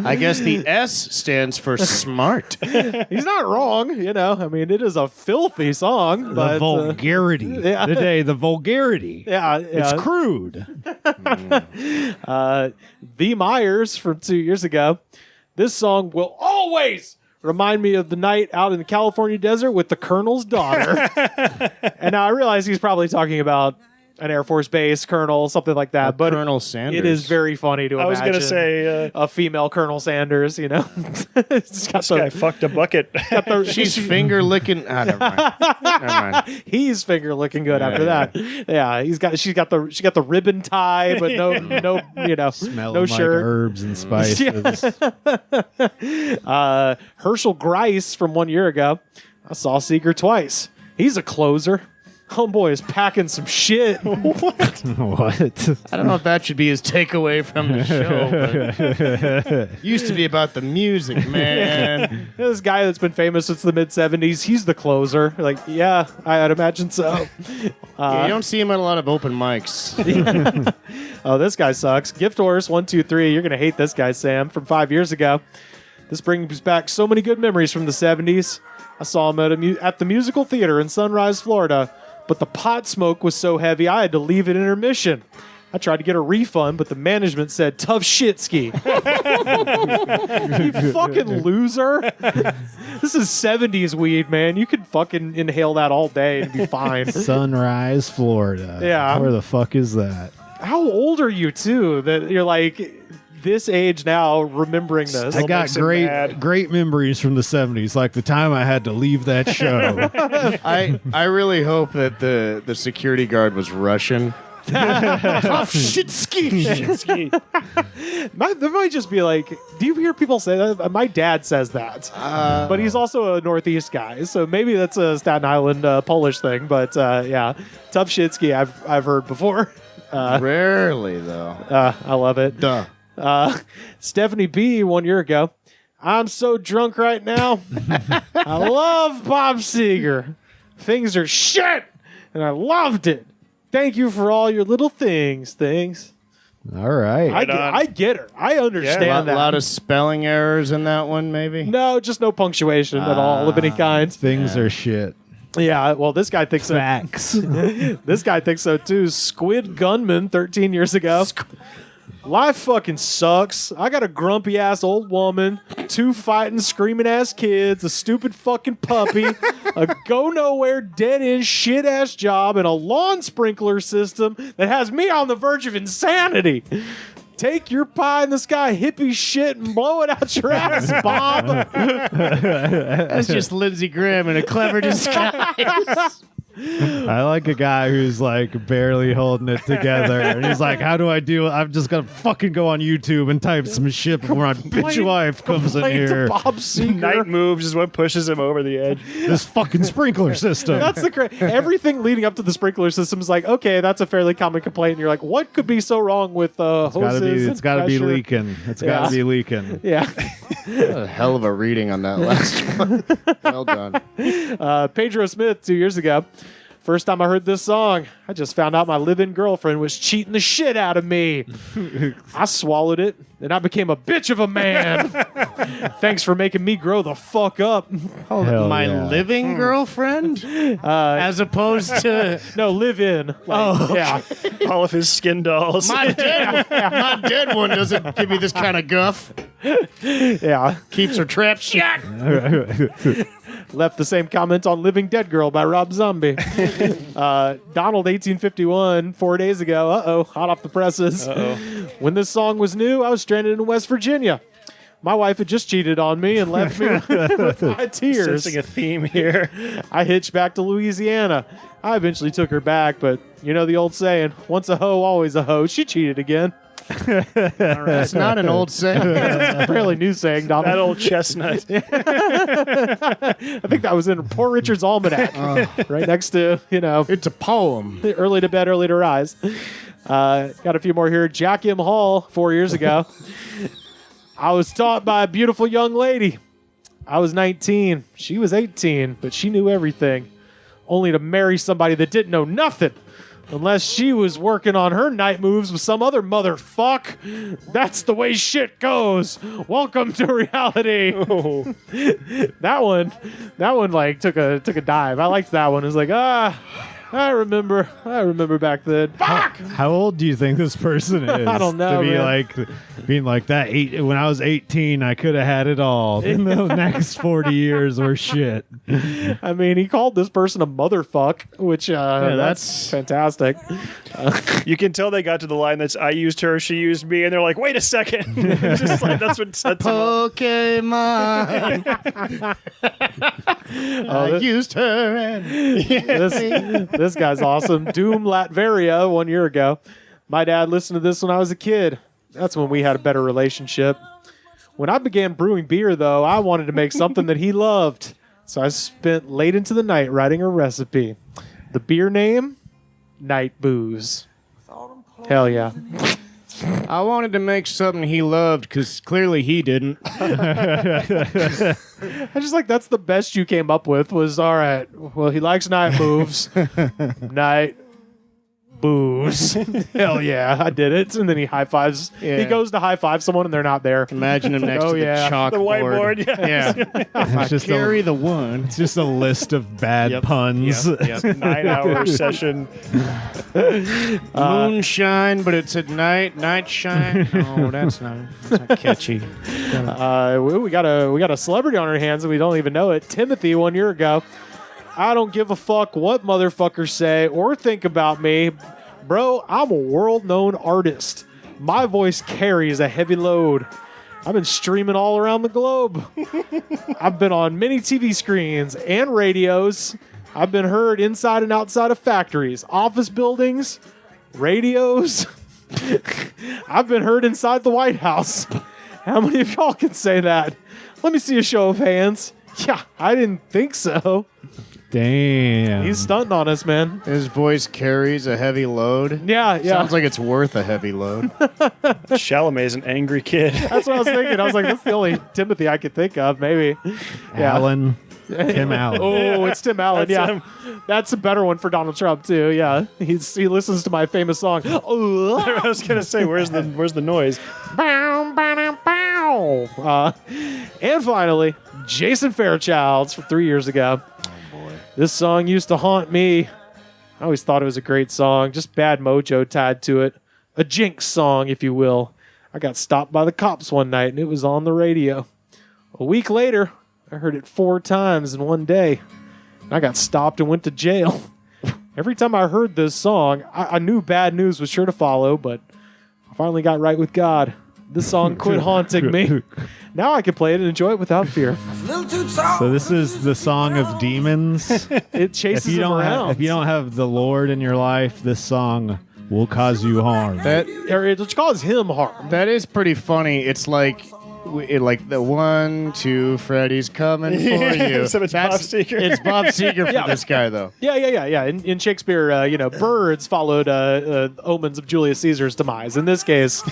I guess the S stands for smart. He's not wrong, I mean, it is a filthy song, but The vulgarity. yeah. The vulgarity. yeah, It's crude. The Myers from 2 years ago. This song will always remind me of the night out in the California desert with the Colonel's daughter. And now I realize he's probably talking about an Air Force base colonel, something like that. But Colonel Sanders. it is very funny to imagine. I was going to say, a female Colonel Sanders, It's got this guy fucked a bucket. She's finger licking. Never mind. Never mind. He's finger looking good after that. Yeah, she got the ribbon tie, but no Smelling no like shirt. herbs and spices. Herschel Grice from 1 year ago. I saw Seeger twice. He's a closer. Homeboy is packing some shit. What? I don't know if that should be his takeaway from the show. But used to be about the music, man. This guy that's been famous since the mid-'70s, he's the closer. Like, yeah, I'd imagine so. Yeah, you don't see him at a lot of open mics. Oh, this guy sucks. Gift Horse 123. You're gonna hate this guy, Sam, from 5 years ago. This brings back so many good memories from the 70s. I saw him at the musical theater in Sunrise, Florida, but the pot smoke was so heavy I had to leave at intermission. I tried to get a refund, but the management said, tough shit ski. You fucking loser. This is 70s weed, man. You could fucking inhale that all day and be fine. Sunrise, Florida. Yeah. Where the fuck is that? How old are you, too, that you're like this age now remembering this? I got makes him mad. great memories from the 70s, like the time I had to leave that show. I really hope that the security guard was Russian Tough shit ski. There might just be like, do you hear people say that? My dad says that, but he's also a Northeast guy, so maybe that's a Staten Island Polish thing. But yeah, tough shit ski I've heard before. Rarely though. I love it. Duh. Stephanie B. 1 year ago. I'm so drunk right now. I love Bob Seger. Things are shit, and I loved it. Thank you for all your little things. All right. I get her. I understand that. A lot of spelling errors in that one, maybe. No, just no punctuation at all of any kind. Things are shit. Yeah, well, this guy thinks so. Facts. This guy thinks so too. Squid Gunman 13 years ago. Life fucking sucks. I got a grumpy ass old woman, 2 fighting, screaming ass kids, a stupid fucking puppy, a go nowhere, dead end, shit ass job, and a lawn sprinkler system that has me on the verge of insanity. Take your pie in the sky hippie shit and blow it out your ass, Bob. That's just Lindsey Graham in a clever disguise. I like a guy who's like barely holding it together. And he's like, how do I do it? I'm just going to fucking go on YouTube and type some shit before my bitch wife comes in Complain to here. Bob Seger. Night moves is what pushes him over the edge. This fucking sprinkler system. That's the everything leading up to the sprinkler system is like, okay, that's a fairly common complaint. And you're like, what could be so wrong with hoses? It's got to be pressure? leaking. It's got to be leaking. Yeah. A hell of a reading on that last one. Well done. Pedro Smith 2 years ago. First time I heard this song, I just found out my live-in girlfriend was cheating the shit out of me. I swallowed it, and I became a bitch of a man. Thanks for making me grow the fuck up. Hell My yeah. living girlfriend? As opposed to... No, live-in. Like, yeah. All of his skin dolls. My dead one doesn't give me this kind of guff. Yeah. Keeps her trap shut. Left the same comment on Living Dead Girl by Rob Zombie. Donald 1851, 4 days ago. Uh-oh, hot off the presses. When this song was new, I was stranded in West Virginia. My wife had just cheated on me and left me with my tears. Sensing a theme here. I hitched back to Louisiana. I eventually took her back, but you know the old saying, once a hoe, always a hoe. She cheated again. That's not an old saying. It's a fairly new saying, Donald. That old chestnut. I think that was in Poor Richard's Almanac, right next to, It's a poem. early to bed, early to rise. Got a few more here. Jack M. Hall, 4 years ago. I was taught by a beautiful young lady. I was 19. She was 18, but she knew everything. Only to marry somebody that didn't know nothing. Unless she was working on her night moves with some other motherfuck. That's the way shit goes. Welcome to reality. Oh. That one like took a dive. I liked that one. It was like, I remember back then. Fuck! How old do you think this person is? I don't know, To be man. like, being like that. When I was 18, I could have had it all. In the next 40 years were shit. I mean, he called this person a motherfuck, which that's that's- fantastic. You can tell they got to the line that's I used her, she used me, and they're like, wait a second. Just like that's what sets them up. Pokemon. I used her and... This guy's awesome. Doom Latveria 1 year ago. My dad listened to this when I was a kid. That's when we had a better relationship. When I began brewing beer, though, I wanted to make something that he loved. So I spent late into the night writing a recipe. The beer name? Night Booze. Hell yeah. I wanted to make something he loved because clearly he didn't. I just like that's the best you came up with was, all right, well, he likes night moves. Night booze. Hell yeah, I did it. And then he high fives. Yeah. He goes to high five someone and they're not there. Imagine him next Oh, to yeah. the chalkboard. The whiteboard, Yeah. If I just carry the one. It's just a list of bad Yep. puns. Yep. 9-hour session. Moonshine, but it's at night. Night shine. Oh, that's not catchy. We got a celebrity on our hands and we don't even know it. Timothy 1 year ago. I don't give a fuck what motherfuckers say or think about me. Bro, I'm a world-known artist. My voice carries a heavy load. I've been streaming all around the globe. I've been on many TV screens and radios. I've been heard inside and outside of factories, office buildings, radios. I've been heard inside the White House. How many of y'all can say that? Let me see a show of hands. Yeah, I didn't think so. Damn. He's stunting on us, man. His voice carries a heavy load. Yeah. Sounds like it's worth a heavy load. Chalamet's an angry kid. That's what I was thinking. I was like, that's the only Timothy I could think of, maybe. Yeah. Allen. Tim Allen. Oh, it's Tim Allen. That's Yeah, him. that's a better one for Donald Trump too. Yeah, he listens to my famous song. I was gonna say, where's the noise? Bow, bow, bow. And finally, Jason Fairchilds from 3 years ago. Oh boy, this song used to haunt me. I always thought it was a great song, just bad mojo tied to it. A jinx song, if you will. I got stopped by the cops one night, and it was on the radio. A week later, I heard it 4 times in one day. I got stopped and went to jail. Every time I heard this song, I knew bad news was sure to follow, but I finally got right with God. This song quit haunting me. Now I can play it and enjoy it without fear. So this is the song of demons. It chases them around. If you don't have the Lord in your life, this song will cause you harm. Or it causes him harm. That is pretty funny. It's like the 1, 2, Freddy's coming for you. So it's Bob Seger. It's Bob Seger for this guy, though. Yeah. In Shakespeare, birds followed omens of Julius Caesar's demise. In this case,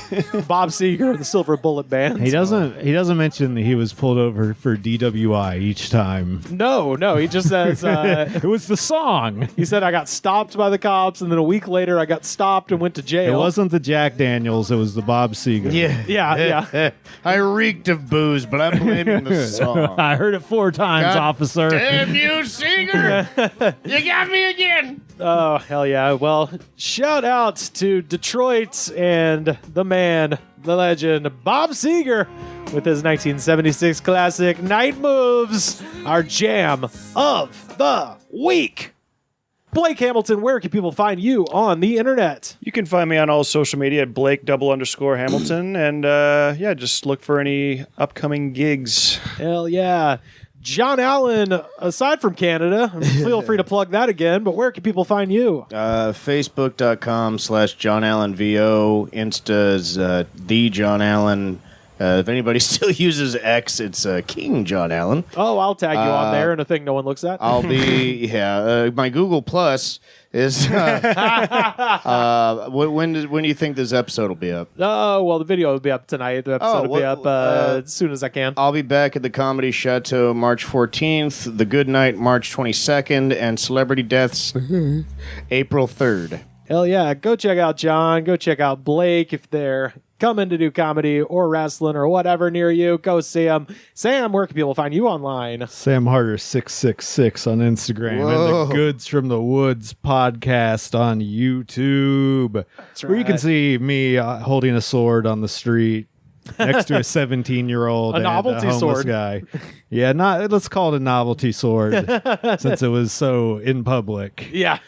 Bob Seger and the Silver Bullet Band. He doesn't mention that he was pulled over for DWI each time. No, he just says It was the song. he said I got stopped by the cops, and then a week later I got stopped and went to It jail. wasn't the Jack Daniels. It was the Bob Seger. Yeah. I reeked of booze, but I'm blaming the song. I heard it 4 times, God officer. Damn you, Seger! You got me again! Oh, hell yeah. Well, shout out to Detroit and the man, the legend, Bob Seger, with his 1976 classic Night Moves, our jam of the week. Blake Hamilton, where can people find you on the internet? You can find me on all social media at Blake_Hamilton, and just look for any upcoming gigs. Hell yeah. John Allen, aside from Canada, feel free to plug that again, but where can people find you? Facebook.com/John Allen VO. Insta's the John Allen. If anybody still uses X, it's King John Allen. Oh, I'll tag you on there in a thing no one looks at. I'll be my Google Plus is. When do you think this episode will be up? Oh, well, the video will be up tonight. The episode will be up as soon as I can. I'll be back at the Comedy Chateau March 14th, The Good Night March 22nd, and Celebrity Deaths April 3rd. Hell yeah. Go check out John. Go check out Blake if they're coming to do comedy or wrestling or whatever near you. Go see them. Sam, where can people find you online? Sam Harder 666 on Instagram. Whoa. And the Goods from the Woods podcast on YouTube. That's Where you can right. see me holding a sword on the street next to a 17-year-old A and novelty a homeless sword. guy. Yeah, let's call it a novelty sword since it was so in public. Yeah.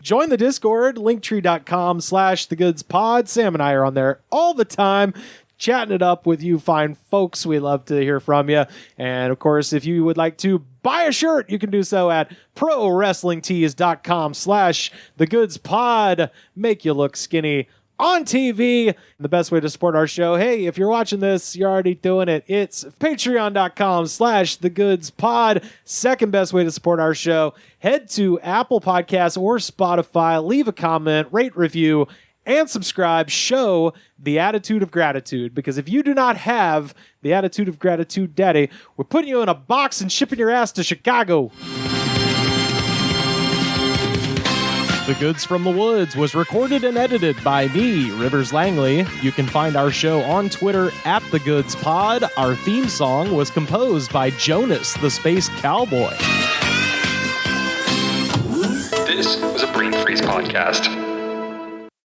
Join the Discord, linktree.com/thegoodspod. Sam and I are on there all the time, chatting it up with you fine folks. We love to hear from you. And of course, if you would like to buy a shirt, you can do so at prowrestlingtees.com/thegoodspod. Make you look skinny on TV. The best way to support our show, hey, if you're watching this, you're already doing it. It's patreon.com/thegoodspod. Second best way to support our show, head to Apple Podcasts or Spotify, leave a comment, rate, review, and subscribe. Show the attitude of gratitude, because if you do not have the attitude of gratitude, daddy, we're putting you in a box and shipping your ass to Chicago. The Goods from the Woods was recorded and edited by me, Rivers Langley. You can find our show on Twitter at The Goods Pod. Our theme song was composed by Jonas, the Space Cowboy. This was a Brain Freeze podcast.